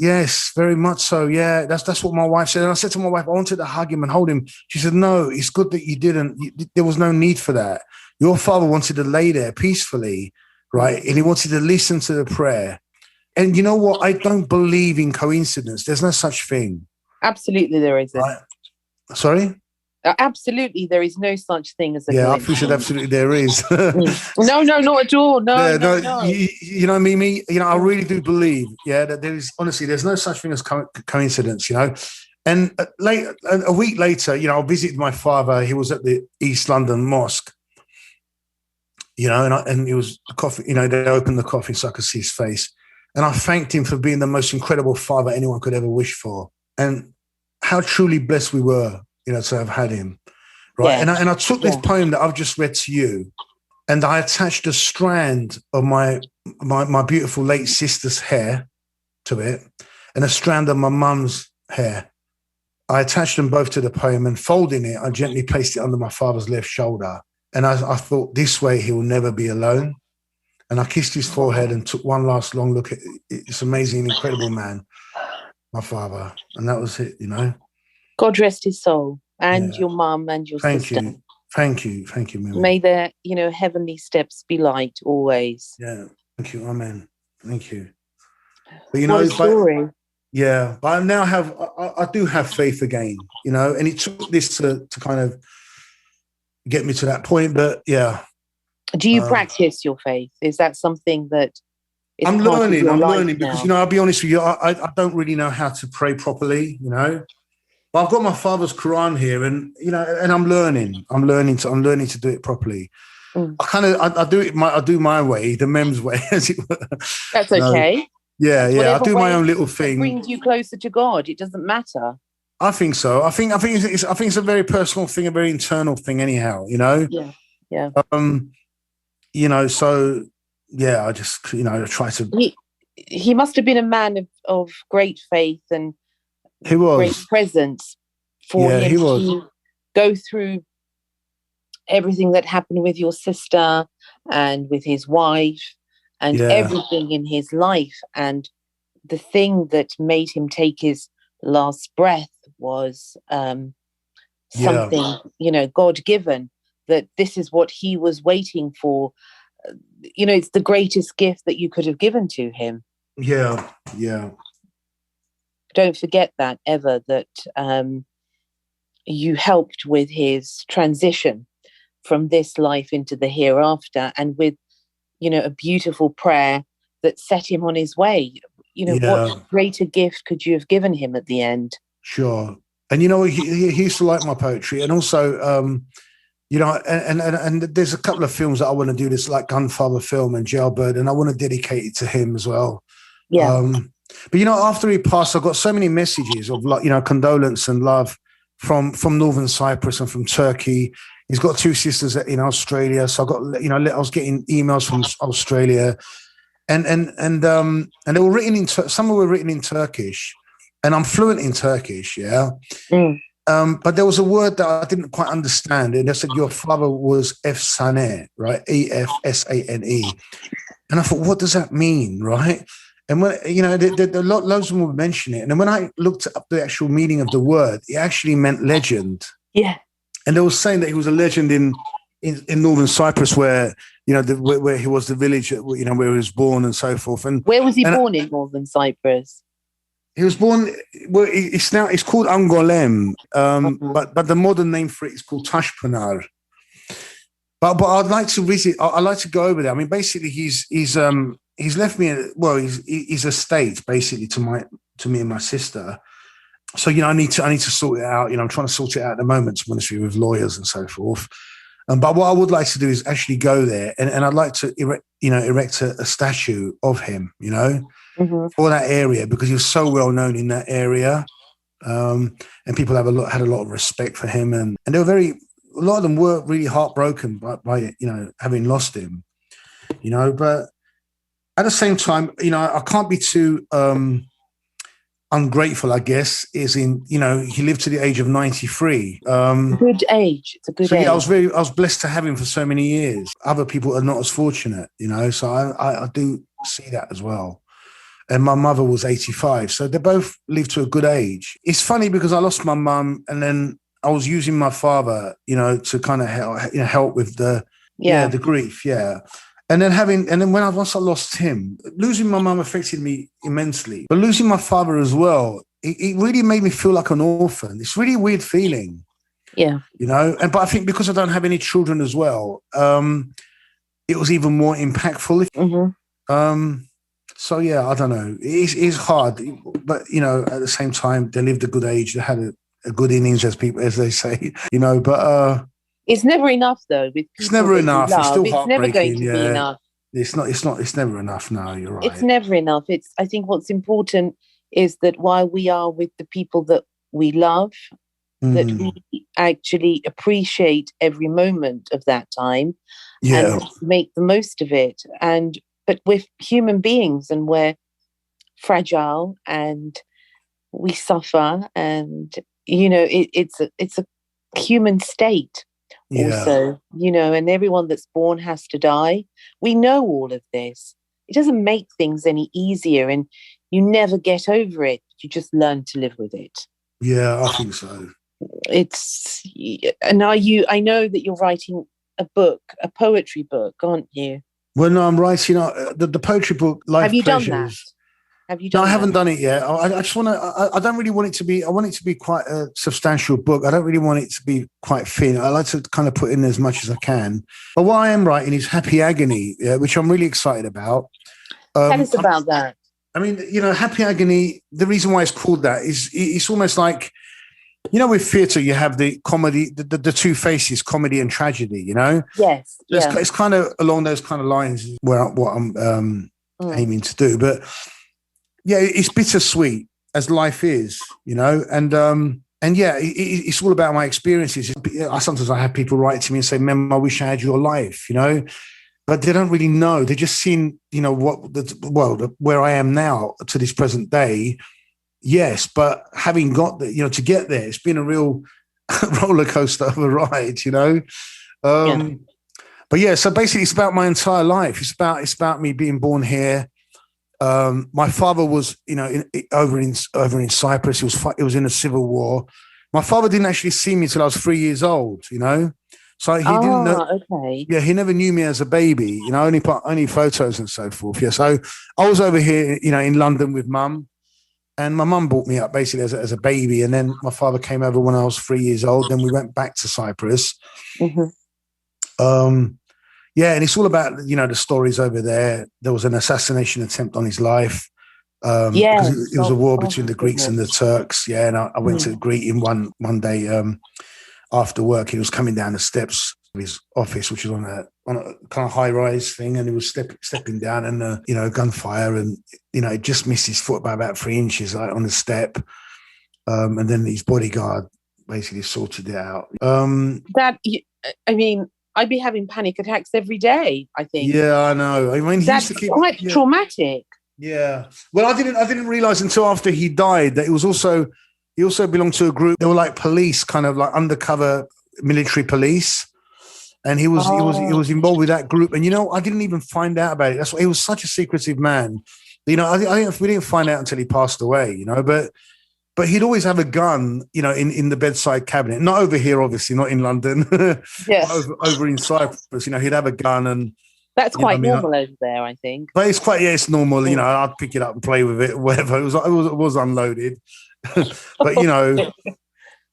very much so. Yeah, that's what my wife said. And I said to my wife, I wanted to hug him and hold him. She said, no, it's good that you didn't. There was no need for that. Your father wanted to lay there peacefully, right? And he wanted to listen to the prayer. And you know what? I don't believe in coincidence. There's no such thing. Absolutely, there isn't. Right? Sorry? Absolutely, there is no such thing as a coincidence. I appreciate absolutely there is. No, not at all. No. You know, Mimi, you know, I really do believe, that there is, honestly, there's no such thing as coincidence, you know. And a week later, you know, I visited my father. He was at the East London Mosque, you know, and it was coffee, you know, they opened the coffin so I could see his face. And I thanked him for being the most incredible father anyone could ever wish for. And how truly blessed we were, you know, to have had him. Right. Yeah. And I took this poem that I've just read to you, and I attached a strand of my beautiful late sister's hair to it and a strand of my mum's hair. I attached them both to the poem, and folding it, I gently placed it under my father's left shoulder. And I thought, this way he will never be alone. And I kissed his forehead and took one last long look at this amazing, incredible man, my father. And that was it, you know. God rest his soul, and your mum and your sister. Thank you, Mimi. May their, you know, heavenly steps be light always. Yeah, thank you, amen. Thank you. But you know, what a story. But I now I do have faith again, you know, and it took this to kind of get me to that point. But do you practice your faith? Is that something that is I'm learning because, you know, I'll be honest with you, I don't really know how to pray properly, you know. But I've got my father's Quran here, and you know, and I'm learning to do it properly. I do my way, the Mem's way, as it were. That's okay. I do my own little thing. It brings you closer to God. It doesn't matter. I think so. I think it's a very personal thing, a very internal thing. Anyhow, you know. Yeah. You know, so I just, you know, try to. He must have been a man of great faith and he was great presence for him to go through everything that happened with your sister and with his wife and everything in his life. And the thing that made him take his last breath was something, you know, God-given, that this is what he was waiting for. You know, it's the greatest gift that you could have given to him. Yeah. Don't forget that ever, that you helped with his transition from this life into the hereafter, and with, you know, a beautiful prayer that set him on his way. You know, what greater gift could you have given him at the end? Sure. And, you know, he used to like my poetry, and also, you know, and there's a couple of films that I want to do this, like Gunfather film and Jailbird, and I want to dedicate it to him as well. Yeah. But, you know, after he passed, I got so many messages of, like, you know, condolence and love from Northern Cyprus and from Turkey. He's got two sisters in Australia. So I got, you know, I was getting emails from Australia, and they were written in, some were written in Turkish, and I'm fluent in Turkish. Yeah. But there was a word that I didn't quite understand. And they said, your father was Efsane, right? Efsane. And I thought, what does that mean, right? And when, you know, loads of them would mention it. And then when I looked up the actual meaning of the word, it actually meant legend. Yeah. And they were saying that he was a legend in Northern Cyprus, where, you know, where he was the village, you know, where he was born and so forth. And where was he born in Northern Cyprus? He was born. Well, it's called Angolem, but the modern name for it is called Tashpanar. But I'd like to visit. I'd like to go over there. I mean, basically, he's left me. His estate basically to me and my sister. So, you know, I need to sort it out. You know, I'm trying to sort it out at the moment, to be honest with you, with lawyers and so forth. But what I would like to do is actually go there, and I'd like to erect a statue of him. You know. Mm-hmm. For that area, because he was so well known in that area, and people had a lot of respect for him, and they were a lot of them were really heartbroken by you know, having lost him, but at the same time, I can't be too ungrateful, I guess, is in, he lived to the age of 93. Good age. It's a good age. Yeah, I was blessed to have him for so many years. Other people are not as fortunate, so I do see that as well. And my mother was 85. So they both lived to a good age. It's funny because I lost my mum and then I was using my father, to kind of help with the grief. Yeah. And then once I lost him, losing my mum affected me immensely. But losing my father as well, it really made me feel like an orphan. It's really a weird feeling. Yeah. But I think because I don't have any children as well, it was even more impactful. Mm-hmm. So yeah, I don't know. It's hard, but at the same time, they lived a good age. They had a good innings, as they say. But it's never enough, though. It's never enough. It's still heartbreaking. It's never going to be enough. It's never enough. No, you're right. It's never enough. I think what's important is that while we are with the people that we love, that we actually appreciate every moment of that time and make the most of it. But we're human beings and we're fragile and we suffer, and it's a human state also, and everyone that's born has to die. We know all of this. It doesn't make things any easier, and you never get over it. You just learn to live with it. Yeah, I think so. I know that you're writing a poetry book, aren't you? Well, no, I'm writing the poetry book, Life Have you Pleasures. done that? Have you done No, I haven't done it yet. I just want to, I don't really want it to be, I want it to be quite a substantial book. I don't really want it to be quite thin. I like to kind of put in as much as I can. But what I am writing is Happy Agony, which I'm really excited about. Tell us about that. I mean, Happy Agony, the reason why it's called that is it's almost like, with theatre, you have the comedy, the two faces, comedy and tragedy, Yes. It's kind of along those kind of lines what I'm aiming to do. But yeah, it's bittersweet as life is, and yeah, it's all about my experiences. Sometimes I have people write to me and say, Mem, I wish I had your life, but they don't really know. They're just seeing, where I am now to this present day. Yes, but having got the, to get there, it's been a real roller coaster of a ride, But yeah, so basically, it's about my entire life. It's about me being born here. My father was, over in Cyprus. He was in the Civil War. My father didn't actually see me till I was 3 years old. So he didn't know. Okay. Yeah, he never knew me as a baby. Only photos and so forth. Yeah, so I was over here, in London with Mum. And my mum brought me up basically as a baby. And then my father came over when I was 3 years old. Then we went back to Cyprus. Mm-hmm. Yeah, and it's all about, the stories over there. There was an assassination attempt on his life. Because it was a war between the Greeks and the Turks. Yeah, and I went to greet him one day after work. He was coming down the steps of his office, which was on a kind of high-rise thing, and he was stepping down, and gunfire, and it just missed his foot by about 3 inches, like on the step, and then his bodyguard basically sorted it out. I'd be having panic attacks every day, I think. Yeah, I know. I mean, that's quite traumatic. Yeah. Well, I didn't realize until after he died that he also belonged to a group. They were like police, kind of like undercover military police. And he was involved with that group. And, I didn't even find out about it. That's why he was such a secretive man. I think we didn't find out until he passed away, but he'd always have a gun, in the bedside cabinet. Not over here, obviously, not in London. Yes. over in Cyprus, he'd have a gun, and that's quite normal over there, I think. But it's normal. I'd pick it up and play with it, whatever. It was unloaded, but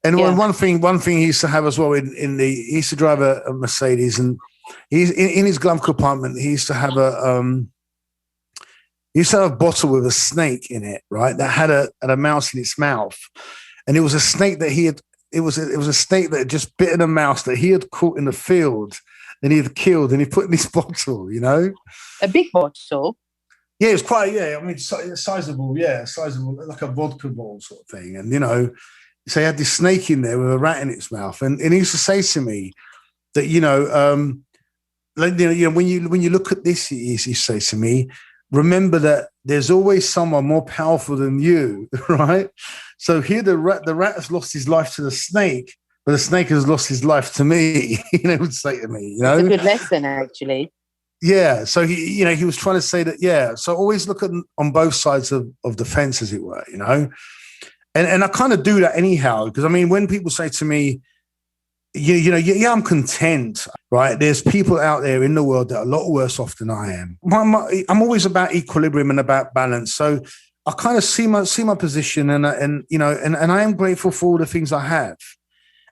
And one thing he used to have as well he used to drive a Mercedes, and he's in his glove compartment. He used to have a bottle with a snake in it, right? That had a mouse in its mouth, and it was a snake that it was a snake that had just bitten a mouse that he had caught in the field, and he had killed, and he put in this bottle. A big bottle. Yeah, it was quite. Yeah, I mean, sizable. Yeah, sizable, like a vodka bottle sort of thing, and So he had this snake in there with a rat in its mouth. And he used to say to me that, like, when you look at this, you say to me, remember that there's always someone more powerful than you, right? So here the rat has lost his life to the snake, but the snake has lost his life to me. Would say to me, It's a good lesson, actually. Yeah. So he was trying to say that. Yeah. So always look on both sides of the fence, as it were. And I kind of do that anyhow, because I mean, when people say to me, I'm content, right? There's people out there in the world that are a lot worse off than I am. I'm always about equilibrium and about balance. So I kind of see my position, and I am grateful for all the things I have.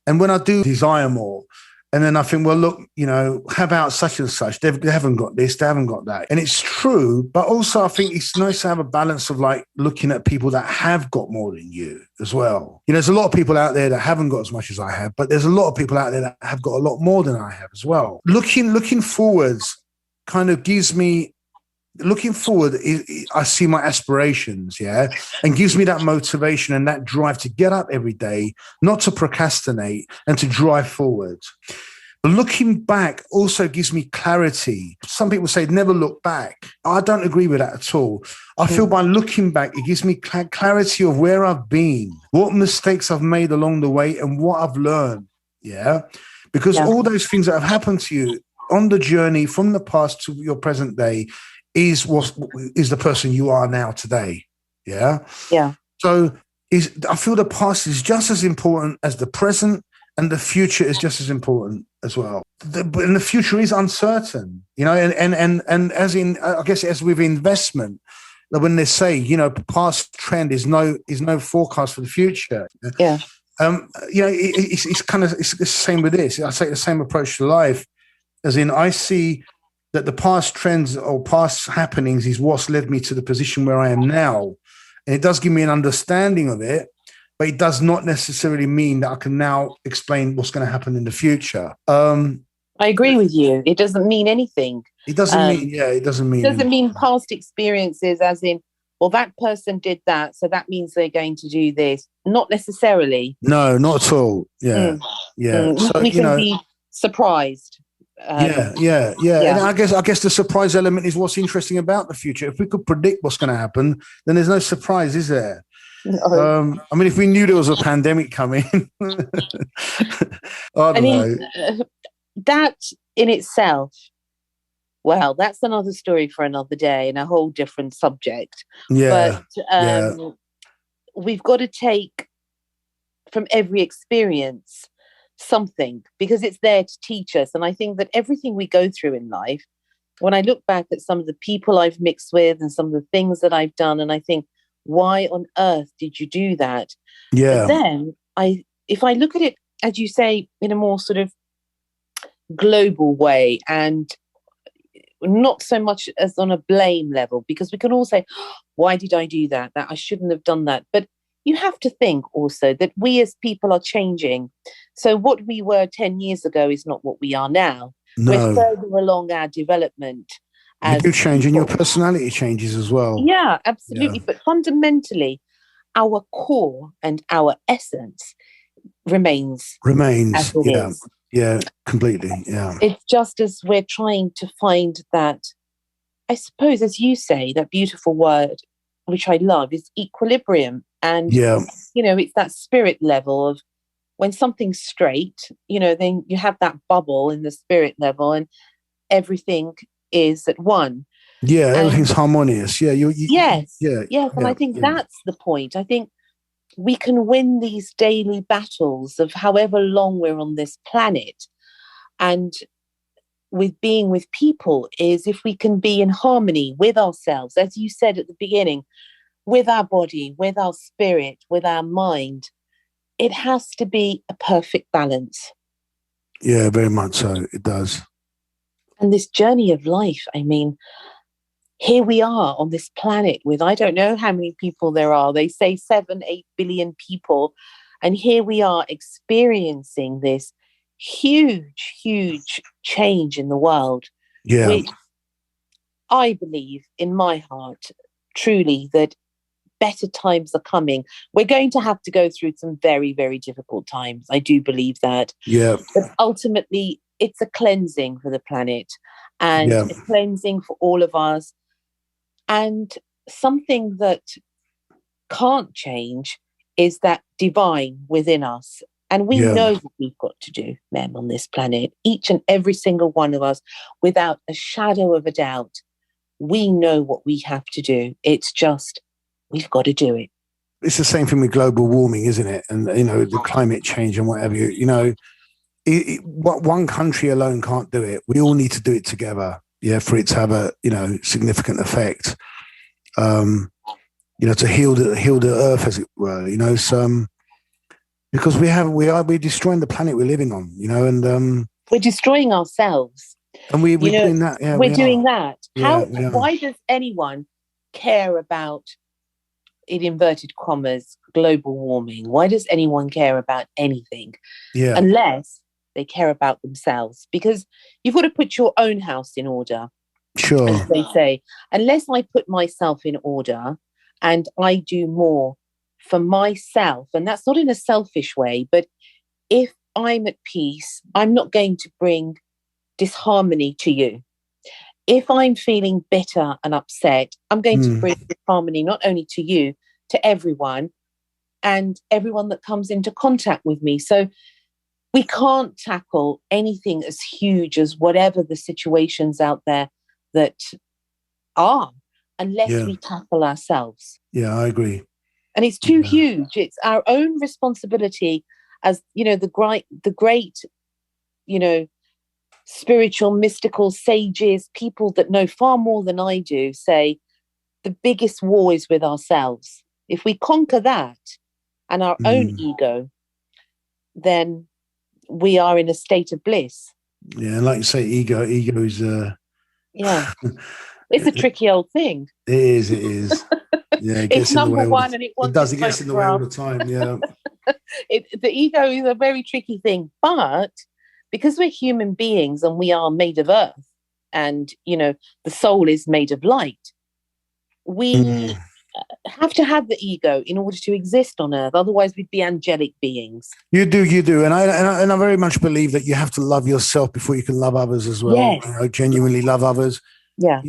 And when I do desire more, and then I think, well, look, how about such and such? They haven't got this, they haven't got that. And it's true, but also I think it's nice to have a balance of like looking at people that have got more than you as well. There's a lot of people out there that haven't got as much as I have, but there's a lot of people out there that have got a lot more than I have as well. Looking forwards kind of gives me, looking forward, I see my aspirations, and gives me that motivation and that drive to get up every day, not to procrastinate, and to drive forward. But looking back also gives me clarity. Some people say never look back. I don't agree with that at all. I feel by looking back, it gives me clarity of where I've been, what mistakes I've made along the way, and what I've learned. Because all those things that have happened to you on the journey from the past to your present day is the person you are now today. So I feel the past is just as important as the present, and the future is just as important as well. And the future is uncertain, and as in, I guess, as with investment, when they say, past trend is no forecast for the future. It's the same with this. I take the same approach to life, as in, I see that the past trends or past happenings is what's led me to the position where I am now. And it does give me an understanding of it, but it does not necessarily mean that I can now explain what's going to happen in the future. I agree with you. It doesn't mean anything. It doesn't mean, it doesn't mean. It doesn't mean past experiences as in, well, that person did that, so that means they're going to do this. Not necessarily. No, not at all. Yeah. So, we can be surprised. And I guess the surprise element is what's interesting about the future. If we could predict what's going to happen, then there's no surprise, is there? No. I mean, if we knew there was a pandemic coming, I don't know. That in itself, well, that's another story for another day and a whole different subject. But we've got to take from every experience something, because it's there to teach us. And I think that everything we go through in life, when I look back at some of the people I've mixed with and some of the things that I've done, and I think, why on earth did you do that? But then if I look at it, as you say, in a more sort of global way, and not so much as on a blame level, because we can all say, why did I do that? That I shouldn't have done that. But you have to think also that we as people are changing. So what we were 10 years ago is not what we are now. No. We're further along our development. You do change, and your personality changes as well. Yeah, absolutely. Yeah. But fundamentally, our core and our essence remains as it is. Yeah, completely. Yeah. It's just as we're trying to find that, I suppose, as you say, that beautiful word, which I love, is equilibrium. And, it's that spirit level of when something's straight, then you have that bubble in the spirit level and everything is at one. Yeah, everything's harmonious. Yeah. Yes. And I think that's the point. I think we can win these daily battles of however long we're on this planet. And with being with people is if we can be in harmony with ourselves, as you said at the beginning, with our body, with our spirit, with our mind. It has to be a perfect balance. Yeah, very much so. It does. And this journey of life, I mean, here we are on this planet with, I don't know how many people there are. They say 7-8 billion people. And here we are experiencing this huge, huge change in the world. Yeah. Which I believe in my heart, truly, that better times are coming. We're going to have to go through some very, very difficult times. I do believe that. Yeah. But ultimately, it's a cleansing for the planet. and a cleansing for all of us. And something that can't change is that divine within us. And we know what we've got to do, Mem, on this planet. Each and every single one of us, without a shadow of a doubt, we know what we have to do. It's just, we've got to do it. It's the same thing with global warming, isn't it? And, the climate change and whatever, what one country alone can't do it. We all need to do it together, for it to have a, significant effect, to heal the earth, as it were, because we're destroying the planet we're living on, and we're destroying ourselves. And we're doing that. Yeah, we're doing that. Why does anyone care about, in inverted commas, global warming? Why does anyone care about anything? Yeah. Unless they care about themselves. Because you've got to put your own house in order. Sure. As they say, unless I put myself in order and I do more for myself, and that's not in a selfish way, but if I'm at peace, I'm not going to bring disharmony to you. If I'm feeling bitter and upset, I'm going to bring disharmony not only to you, to everyone, and everyone that comes into contact with me. So we can't tackle anything as huge as whatever the situations out there that are, unless we tackle ourselves. Yeah, I agree. And it's too huge. It's our own responsibility as, the great, spiritual, mystical sages, people that know far more than I do, say the biggest war is with ourselves. If we conquer that and our own ego, then we are in a state of bliss. Yeah, and like you say, ego is... It's a tricky old thing. It is. Yeah, it it's number one, and it does. It gets in the way all the time. Yeah, the ego is a very tricky thing, but because we're human beings and we are made of earth, and the soul is made of light, we have to have the ego in order to exist on earth. Otherwise, we'd be angelic beings. You do, and I very much believe that you have to love yourself before you can love others as well. Yes. Genuinely love others. Yeah.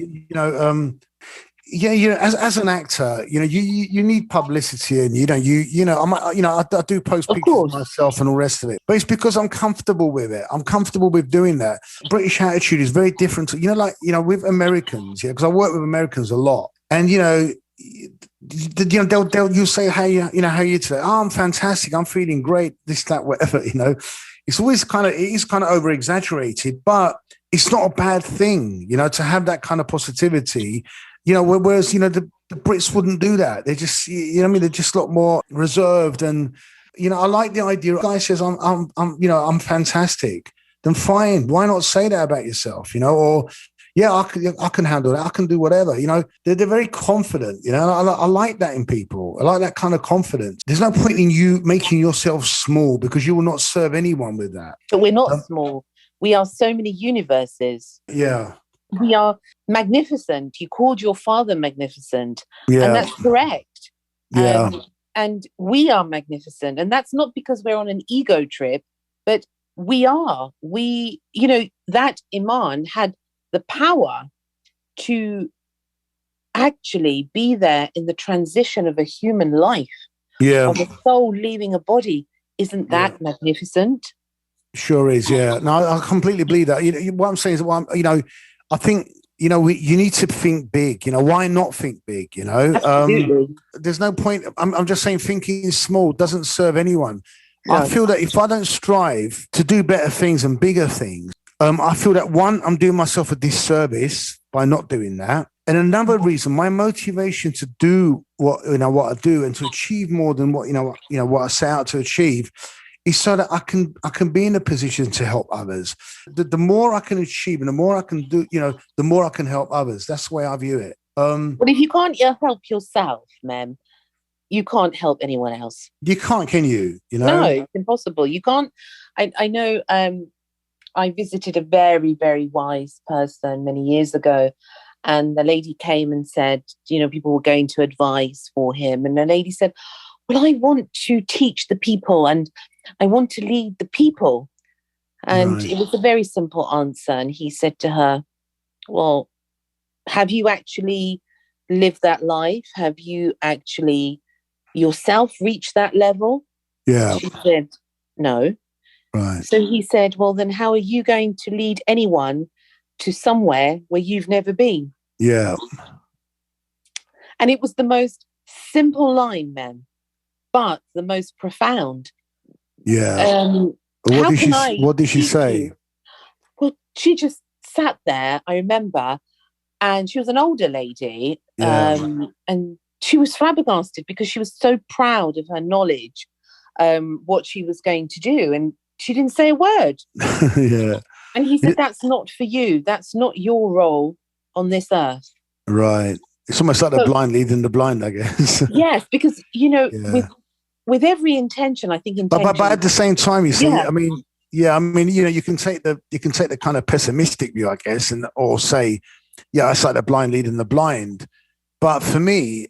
As an actor, you need publicity, and I do post pictures of myself and all the rest of it, but it's because I'm comfortable with it. I'm comfortable with doing that. British attitude is very different to, with Americans, because I work with Americans a lot, and you'll say, hey, how you today? Oh, I'm fantastic. I'm feeling great. This, that, whatever. It's always it is kind of over exaggerated, but it's not a bad thing, to have that kind of positivity. Whereas, the Brits wouldn't do that. They just, they're just a lot more reserved. And, I like the idea. A guy says, I'm fantastic. Then fine. Why not say that about yourself, or, I can handle that. I can do whatever, they're very confident, I like that in people. I like that kind of confidence. There's no point in you making yourself small, because you will not serve anyone with that. But we're not small. We are so many universes. Yeah. We are magnificent. You called your father magnificent. Yeah. And that's correct. Yeah. And we are magnificent. And that's not because we're on an ego trip, but we are. That Iman had the power to actually be there in the transition of a human life. Yeah. Of a soul leaving a body. Isn't that magnificent? Sure is, yeah. No, I completely believe that. What I'm saying is, I think, you need to think big. Why not think big? Absolutely. There's no point. I'm just saying thinking small doesn't serve anyone. No. I feel that if I don't strive to do better things and bigger things, I feel that one, I'm doing myself a disservice by not doing that. And another reason, my motivation to do what I do and to achieve more than what I set out to achieve, is so that I can be in a position to help others. The more I can achieve and the more I can do, the more I can help others. That's the way I view it. But if you can't help yourself, Mem, you can't help anyone else. You can't, can you? No, it's impossible. You can't. I know. I visited a very, very wise person many years ago, and the lady came and said, people were going to advise for him, and the lady said, well, I want to teach the people and I want to lead the people. And It was a very simple answer. And he said to her, Well, have you actually lived that life? Have you actually yourself reached that level? Yeah. She said, no. Right. So he said, well, then how are you going to lead anyone to somewhere where you've never been? Yeah. And it was the most simple line, Mem, but the most profound. Yeah. What did she say? You? Well, she just sat there, I remember, and she was an older lady, and she was flabbergasted because she was so proud of her knowledge, what she was going to do, and she didn't say a word. Yeah. And he said, that's not for you. That's not your role on this earth. Right. It's almost like the blind leading the blind, I guess. Yes, because, with every intention, I think intention. But at the same time, you see, you can take the kind of pessimistic view, I guess, or say, it's like the blind leading the blind. But for me,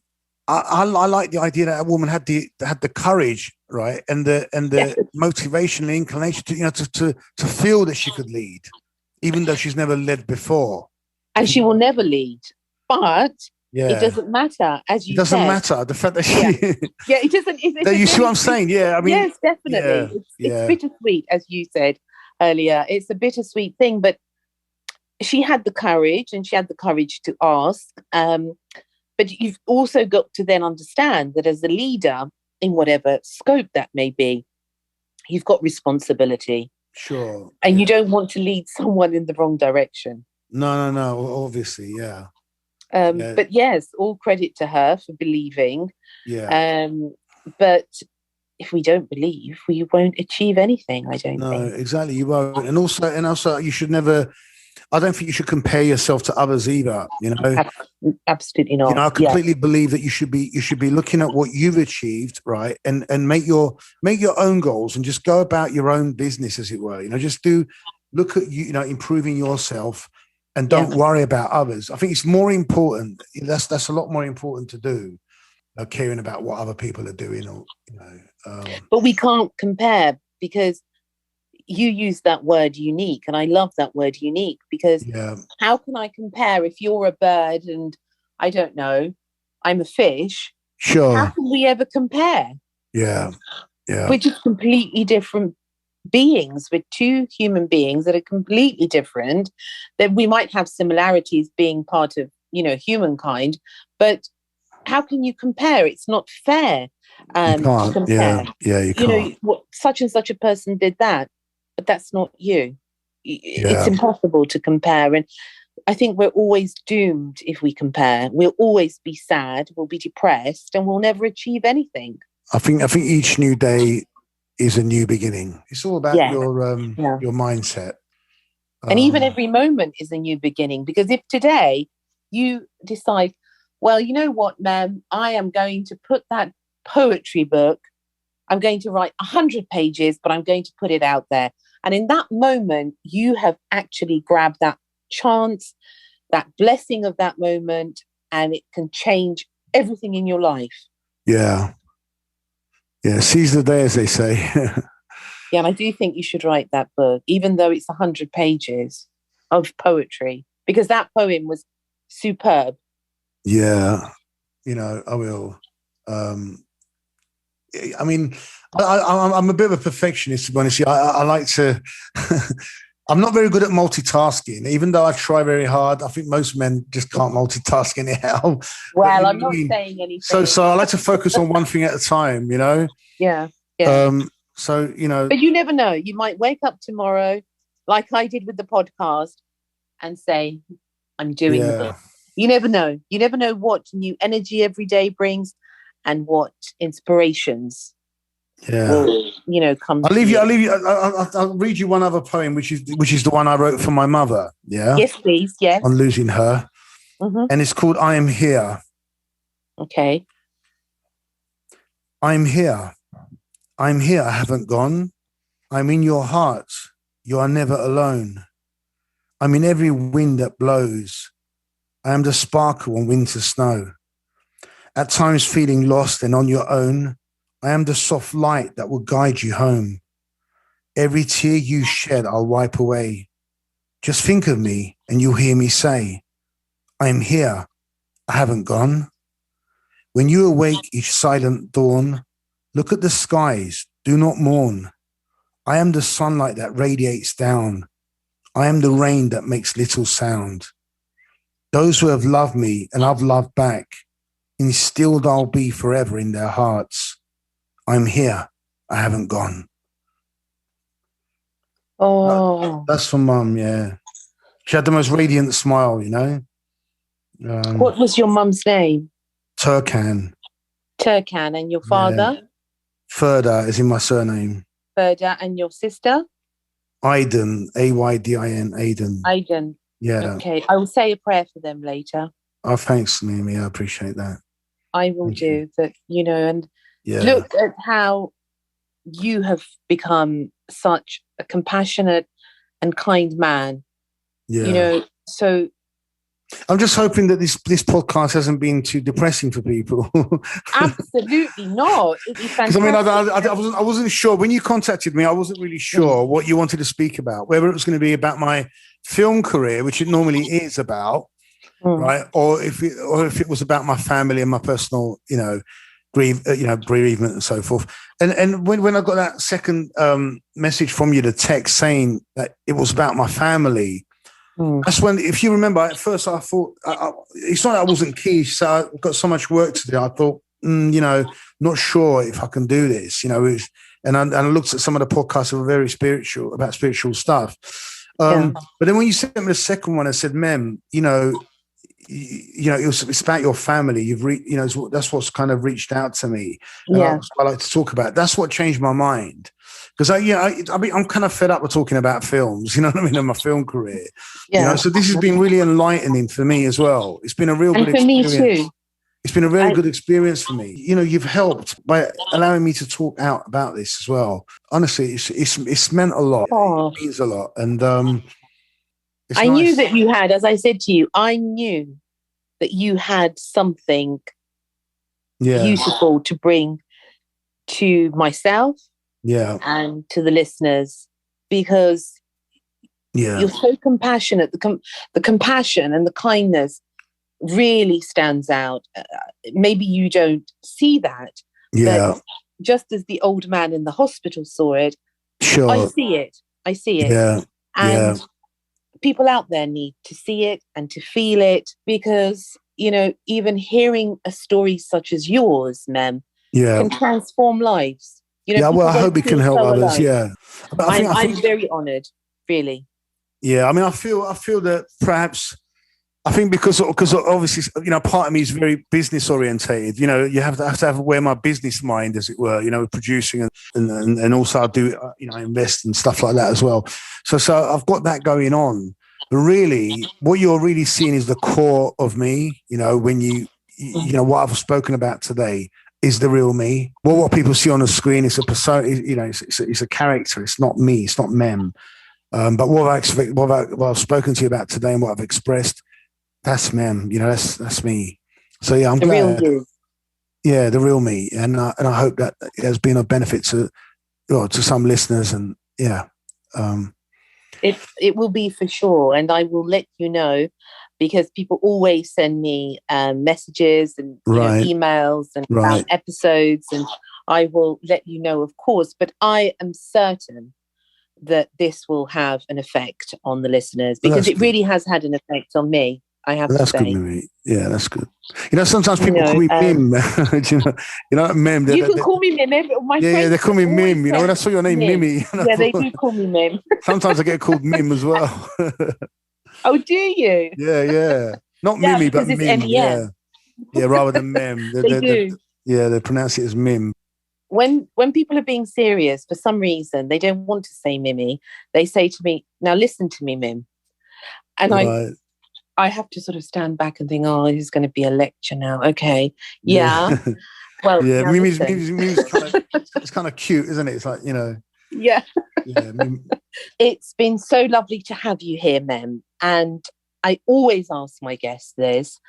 I like the idea that a woman had the courage, right, and the motivation, the inclination to feel that she could lead, even though she's never led before, and she will never lead. But it doesn't matter, as you said. It doesn't matter the fact that she. It doesn't. You see what I'm saying? Yeah, I mean, yes, definitely. It's bittersweet, as you said earlier. It's a bittersweet thing, but she had the courage, and she had the courage to ask. But you've also got to then understand that as a leader, in whatever scope that may be, you've got responsibility. Sure. And you don't want to lead someone in the wrong direction. No. Obviously, yeah. But yes, all credit to her for believing. Yeah. But if we don't believe, we won't achieve anything, I don't think. No, exactly, you won't. And also, you should never. I don't think you should compare yourself to others either. Absolutely not. I completely believe that you should be looking at what you've achieved, right, and make your own goals and just go about your own business, as it were. Just look at improving yourself, and don't worry about others. I think it's more important. That's a lot more important to do, caring about what other people are doing, or But we can't compare, because you use that word unique, and I love that word unique, because how can I compare if you're a bird and I don't know, I'm a fish? Sure. How can we ever compare? Yeah. We're just completely different beings. We're two human beings that are completely different. That we might have similarities being part of, humankind, but how can you compare? It's not fair. You can't. To compare. Yeah, you can't. Such and such a person did that, but that's not you. It's impossible to compare. And I think we're always doomed if we compare. We'll always be sad, we'll be depressed, and we'll never achieve anything. I think each new day is a new beginning. It's all about your mindset. And even every moment is a new beginning, because if today you decide, well, you know what, Mem, I am going to put that poetry book, I'm going to write 100 pages, but I'm going to put it out there. And in that moment, you have actually grabbed that chance, that blessing of that moment, and it can change everything in your life. Yeah. Yeah, seize the day, as they say. Yeah, and I do think you should write that book, even though it's 100 pages of poetry, because that poem was superb. Yeah, I will. I mean, I'm a bit of a perfectionist, to be honest. I like to. I'm not very good at multitasking, even though I try very hard. I think most men just can't multitask anyhow. Well, I'm not saying anything. So I like to focus on one thing at a time, Yeah. So, But you never know. You might wake up tomorrow, like I did with the podcast, and say, I'm doing the book. You never know. You never know what new energy every day brings and what inspirations will, come. I'll leave you. I'll read you one other poem, which is the one I wrote for my mother. Yeah. Yes, please. Yes. On losing her. Mm-hmm. And it's called I Am Here. Okay. I'm here. I'm here. I haven't gone. I'm in your heart. You are never alone. I'm in every wind that blows. I am the sparkle on winter snow. At times feeling lost and on your own, I am the soft light that will guide you home. Every tear you shed, I'll wipe away. Just think of me and you'll hear me say, I am here, I haven't gone. When you awake each silent dawn, look at the skies, do not mourn. I am the sunlight that radiates down. I am the rain that makes little sound. Those who have loved me and I've loved back, instilled I'll be forever in their hearts. I'm here, I haven't gone. Oh, that's from Mum. Yeah, she had the most radiant smile. What was your mum's name? Turkan. And your father? Yeah. Ferda is in my surname. Ferda. And your sister? Aydin, Aydin. Aydin. Yeah. Okay, I will say a prayer for them later. Oh, thanks, Mimi. I appreciate that. I will do that. And look at how you have become such a compassionate and kind man. Yeah. So I'm just hoping that this podcast hasn't been too depressing for people. Absolutely not. It'd be fantastic. Because I wasn't sure when you contacted me. I wasn't really sure what you wanted to speak about. Whether it was going to be about my film career, which it normally is about, right, or if it was about my family and my personal, bereavement and so forth. And when I got that second message from you, the text saying that it was about my family. That's when, if you remember, at first I thought, it's not that I wasn't keen, so I've got so much work to do. I thought, not sure if I can do this, and I looked at some of the podcasts that were very spiritual, about spiritual stuff. But then when you sent me the second one, I said, Mem, it's about your family. You've that's what's kind of reached out to me. And I like to talk about. That's what changed my mind. Because I'm kind of fed up with talking about films, you know what I mean, in my film career. Yeah. So this has been really enlightening for me as well. It's been a real good experience. For me too. It's been a very good experience for me. You've helped by allowing me to talk out about this as well. Honestly, it's meant a lot. Oh. It means a lot. And I knew that you had, as I said to you, I knew that you had something beautiful to bring to myself. Yeah. And to the listeners, because you're so compassionate. The compassion and the kindness really stands out. Maybe you don't see that. Yeah. But just as the old man in the hospital saw it, sure. I see it. Yeah. And people out there need to see it and to feel it, because, even hearing a story such as yours, Mem, can transform lives. I hope it can help others. Alone. Yeah, but I'm very honoured, really. Yeah, I mean, I feel that perhaps, I think because obviously, part of me is very business orientated. You have to wear my business mind, as it were. Producing and also I do I invest and stuff like that as well. So I've got that going on. But really, what you're really seeing is the core of me. When you what I've spoken about today is the real me. Well, what people see on the screen is a persona. It's a character. It's not me. It's not Mem. But what I've spoken to you about today and what I've expressed, that's Mem. That's me. So I'm glad. Real you. Yeah, the real me, and I hope that it has been of benefit to some listeners, and it will be for sure, and I will let you know. Because people always send me messages and emails and about episodes, and I will let you know, of course. But I am certain that this will have an effect on the listeners, because it really has had an effect on me. I have to say. That's good, Mimi. Yeah, that's good. Sometimes people call me Mim. Mem. You can call me Mim. Yeah, they call me Mim. When I saw your name, Mimi. Yeah, they do call me Mim. Sometimes I get called Mim as well. Oh, do you? Yeah. Not Mimi, but Mim. M-E-M. Yeah, rather than Mem. They do. They pronounce it as Mim. When people are being serious, for some reason, they don't want to say Mimi. They say to me, now listen to me, Mim. And I have to sort of stand back and think, oh, this is going to be a lecture now. Okay. Yeah. Well, yeah, Mimi's it's kind of cute, isn't it? It's like, Yeah. Yeah. It's been so lovely to have you here, Mem. And I always ask my guests this,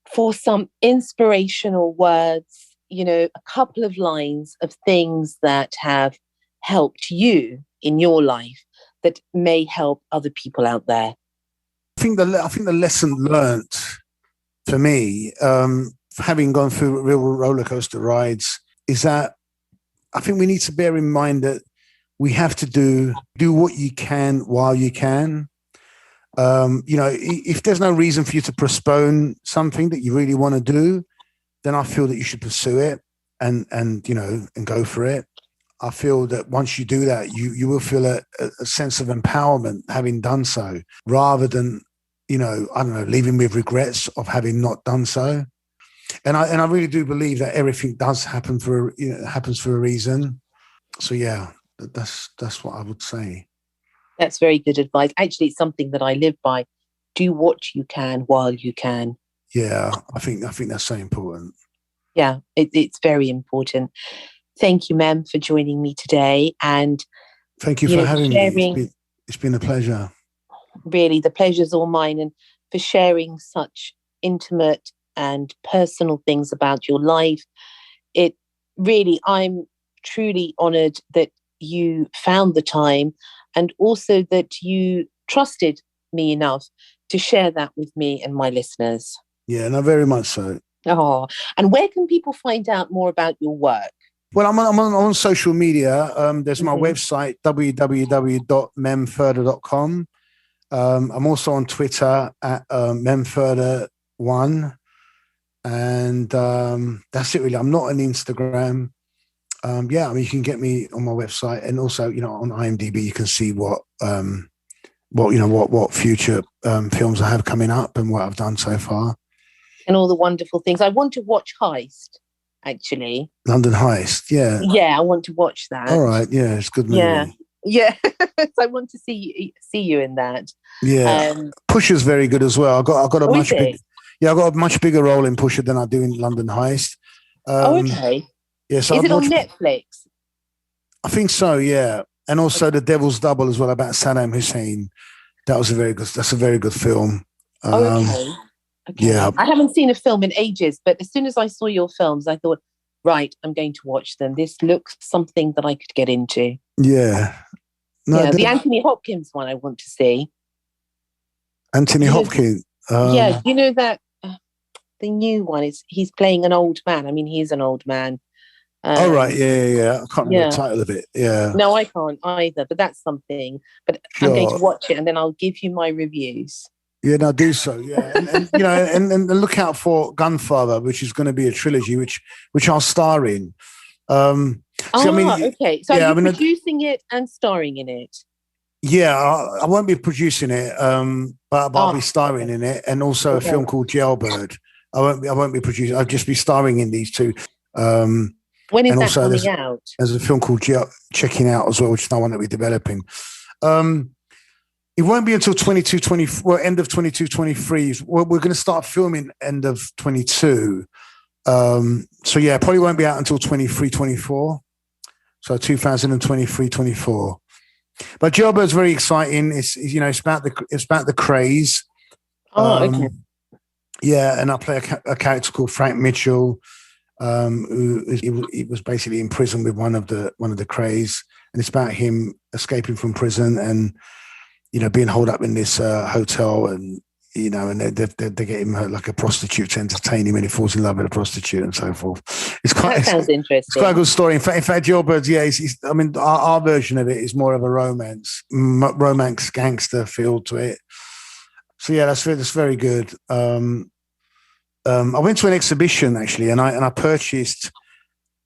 for some inspirational words, a couple of lines of things that have helped you in your life that may help other people out there? I think the lesson learnt for me, having gone through real roller coaster rides, is that I think we need to bear in mind that we have to do what you can while you can. If there's no reason for you to postpone something that you really want to do, then I feel that you should pursue it and go for it. I feel that once you do that, you will feel a sense of empowerment having done so, rather than, leaving with regrets of having not done so. And I really do believe that everything does happen happens for a reason. So yeah, that's what I would say. That's very good advice. Actually, it's something that I live by. Do what you can while you can. Yeah, I think that's so important. Yeah, it's very important. Thank you, Mem, for joining me today. And thank you for having me. It's been a pleasure. Really, the pleasure's all mine. And for sharing such intimate and personal things about your life. I'm truly honoured that you found the time, and also that you trusted me enough to share that with me and my listeners. Yeah, no, very much so. Oh, and where can people find out more about your work? Well, I'm on social media. There's my website, www.memferda.com. I'm also on Twitter at Mem Ferda 1. And that's it, really. I'm not on Instagram. You can get me on my website, and also, on IMDb, you can see what future films I have coming up and what I've done so far. And all the wonderful things. I want to watch Heist, actually. London Heist, yeah. Yeah, I want to watch that. All right, yeah, it's a good movie. Yeah. So I want to see you in that. Yeah, Pusher's very good as well. I got a much big. Yeah, I got a much bigger role in Pusher than I do in London Heist. Okay. Yeah, so is it on Netflix? I think so. Yeah, and also The Devil's Double as well, about Saddam Hussein. That's a very good film. Okay. Yeah, I haven't seen a film in ages, but as soon as I saw your films, I thought, right, I'm going to watch them. This looks something that I could get into. Yeah. No, the Anthony Hopkins one I want to see. Anthony Hopkins. Yeah, you know that the new one is he's playing an old man. I mean, he's an old man. Right, yeah. I can't remember the title of it. Yeah. No, I can't either. But that's something. But sure. I'm going to watch it, and then I'll give you my reviews. Yeah, no, do so. Yeah, and look out for Gunfather, which is going to be a trilogy, which I'll star in. Okay. So are you producing it and starring in it? Yeah, I won't be producing it, but I'll be starring in it, and also a film called Jailbird. I won't be producing. I'll just be starring in these two. When is that coming out? There's a film called Checking Out as well, which is the one that we're developing. It won't be until end of 22-23. We're going to start filming end of 22. So yeah, probably won't be out until 23-24. So 2023-24. But Jailbird's very exciting. It's about the craze. Okay. Yeah, and I play a character called Frank Mitchell, who was basically in prison with one of the craze, and it's about him escaping from prison and being holed up in this hotel, and they get him like a prostitute to entertain him, and he falls in love with a prostitute and so forth. Sounds interesting. It's quite a good story. In fact, Jailbirds, yeah. Our version of it is more of a romance gangster feel to it. So yeah, that's very good. I went to an exhibition actually, and I purchased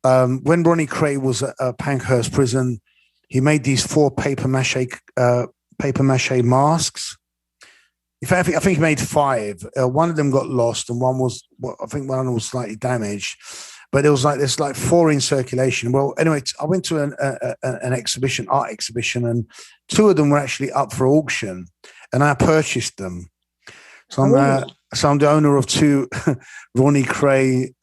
when Ronnie Cray was at Pankhurst prison. He made these 4 paper mache masks. In fact, I think he made 5. One of them got lost, and one was slightly damaged. But there's 4 in circulation. Well, anyway, I went to an art exhibition, and 2 of them were actually up for auction, and I purchased them. So I'm the owner of 2 Ronnie Cray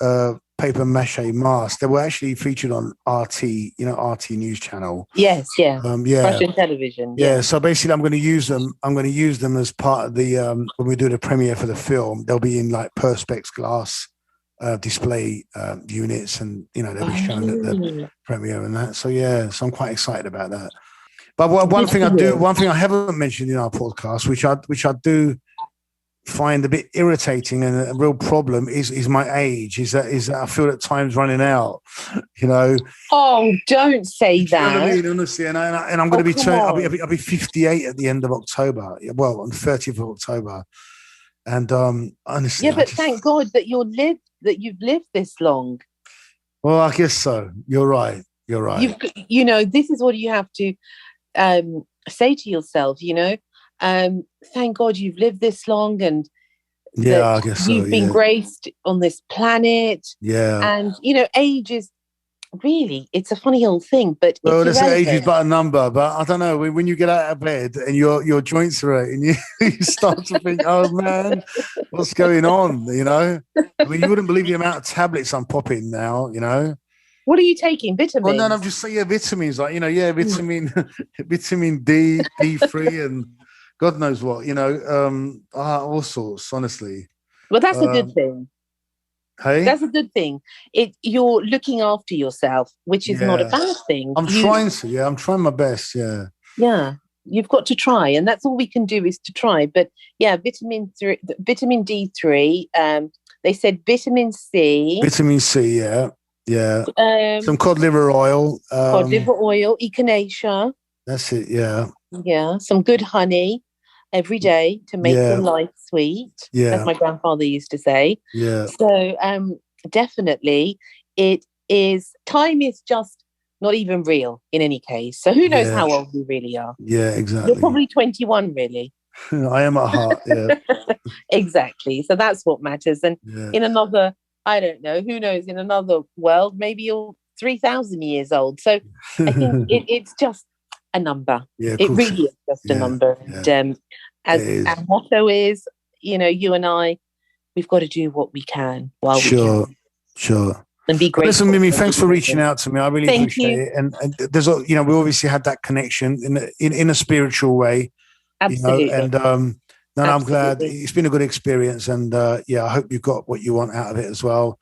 paper mache masks. They were actually featured on RT, RT News Channel. Yes, yeah. Russian television. Yeah. So basically, I'm going to use them. I'm going to use them as part of the when we do the premiere for the film. They'll be in perspex glass display units, and they'll be shown at the premiere and that. So yeah, so I'm quite excited about that. But one thing I haven't mentioned in our podcast, which I do find a bit irritating and a real problem is my age. Is that I feel that time's running out. You know. Oh, don't say that. You know what I mean? Honestly, and I'm going to be I'll be 58 at the end of October. Well, on the 30th of October. And honestly, yeah, but thank God that you've lived this long. Well, I guess so. You're right. You know, this is what you have to say to yourself. You know, thank God you've lived this long, and I guess you've been graced on this planet. Yeah, and you know, age is really, it's a funny old thing, but well, they say age is but a number. But I don't know, when you get out of bed and your joints are hurting, you start to think, oh man, what's going on? You know, I mean, you wouldn't believe the amount of tablets I'm popping now. You know, what are you taking? Vitamins? Well, no, I'm just saying vitamins, like vitamin D, D3, and God knows what. You know, all sorts. Honestly, well, that's a good thing. Hey, that's a good thing. You're looking after yourself, which is not a bad thing. I'm trying to. Yeah, I'm trying my best. Yeah. Yeah, you've got to try, and that's all we can do is to try. But yeah, vitamin D3. They said vitamin C. Vitamin C. Yeah. Some cod liver oil. Echinacea. That's it. Yeah. Yeah. Some good honey every day to make your life sweet, as my grandfather used to say. Yeah. So definitely time is just not even real in any case. So who knows how old we really are? Yeah, exactly. You're probably 21 really. I am at heart, yeah. Exactly. So that's what matters. And in another, I don't know, who knows, in another world, maybe you're 3,000 years old. So I think it's just a number. Yeah, it really is just a number. And as our motto is, you know, you and I, we've got to do what we can while we can. Sure. And be grateful. Listen, Mimi, thanks for reaching out to me. I really appreciate it. And there's, you know, we obviously had that connection in a spiritual way. Absolutely. You know, and I'm glad it's been a good experience. And I hope you got what you want out of it as well.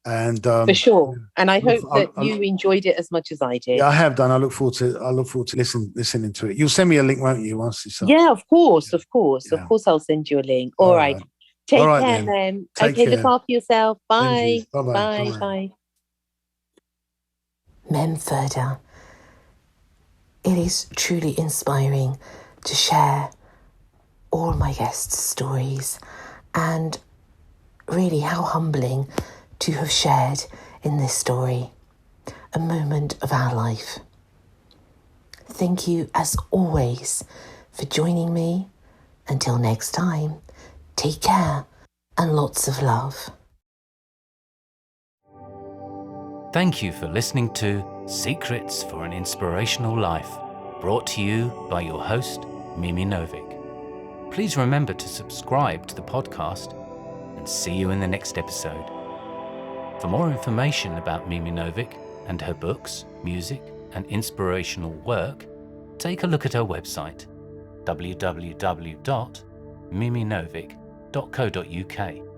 And for sure. And I hope that you enjoyed it as much as I did. Yeah, I have done. I look forward to listening to it. You'll send me a link, won't you? Once it's up. Yeah, of course. Of course, I'll send you a link. All right. Take care then. Okay, look after yourself. Bye. Bye. Mem Ferda. It is truly inspiring to share all my guests' stories, and really how humbling to have shared in this story a moment of our life. Thank you as always for joining me. Until next time, take care and lots of love. Thank you for listening to Secrets for an Inspirational Life, brought to you by your host, Mimi Novic. Please remember to subscribe to the podcast, and see you in the next episode. For more information about Mimi Novic and her books, music, and inspirational work, take a look at her website, www.miminovic.co.uk.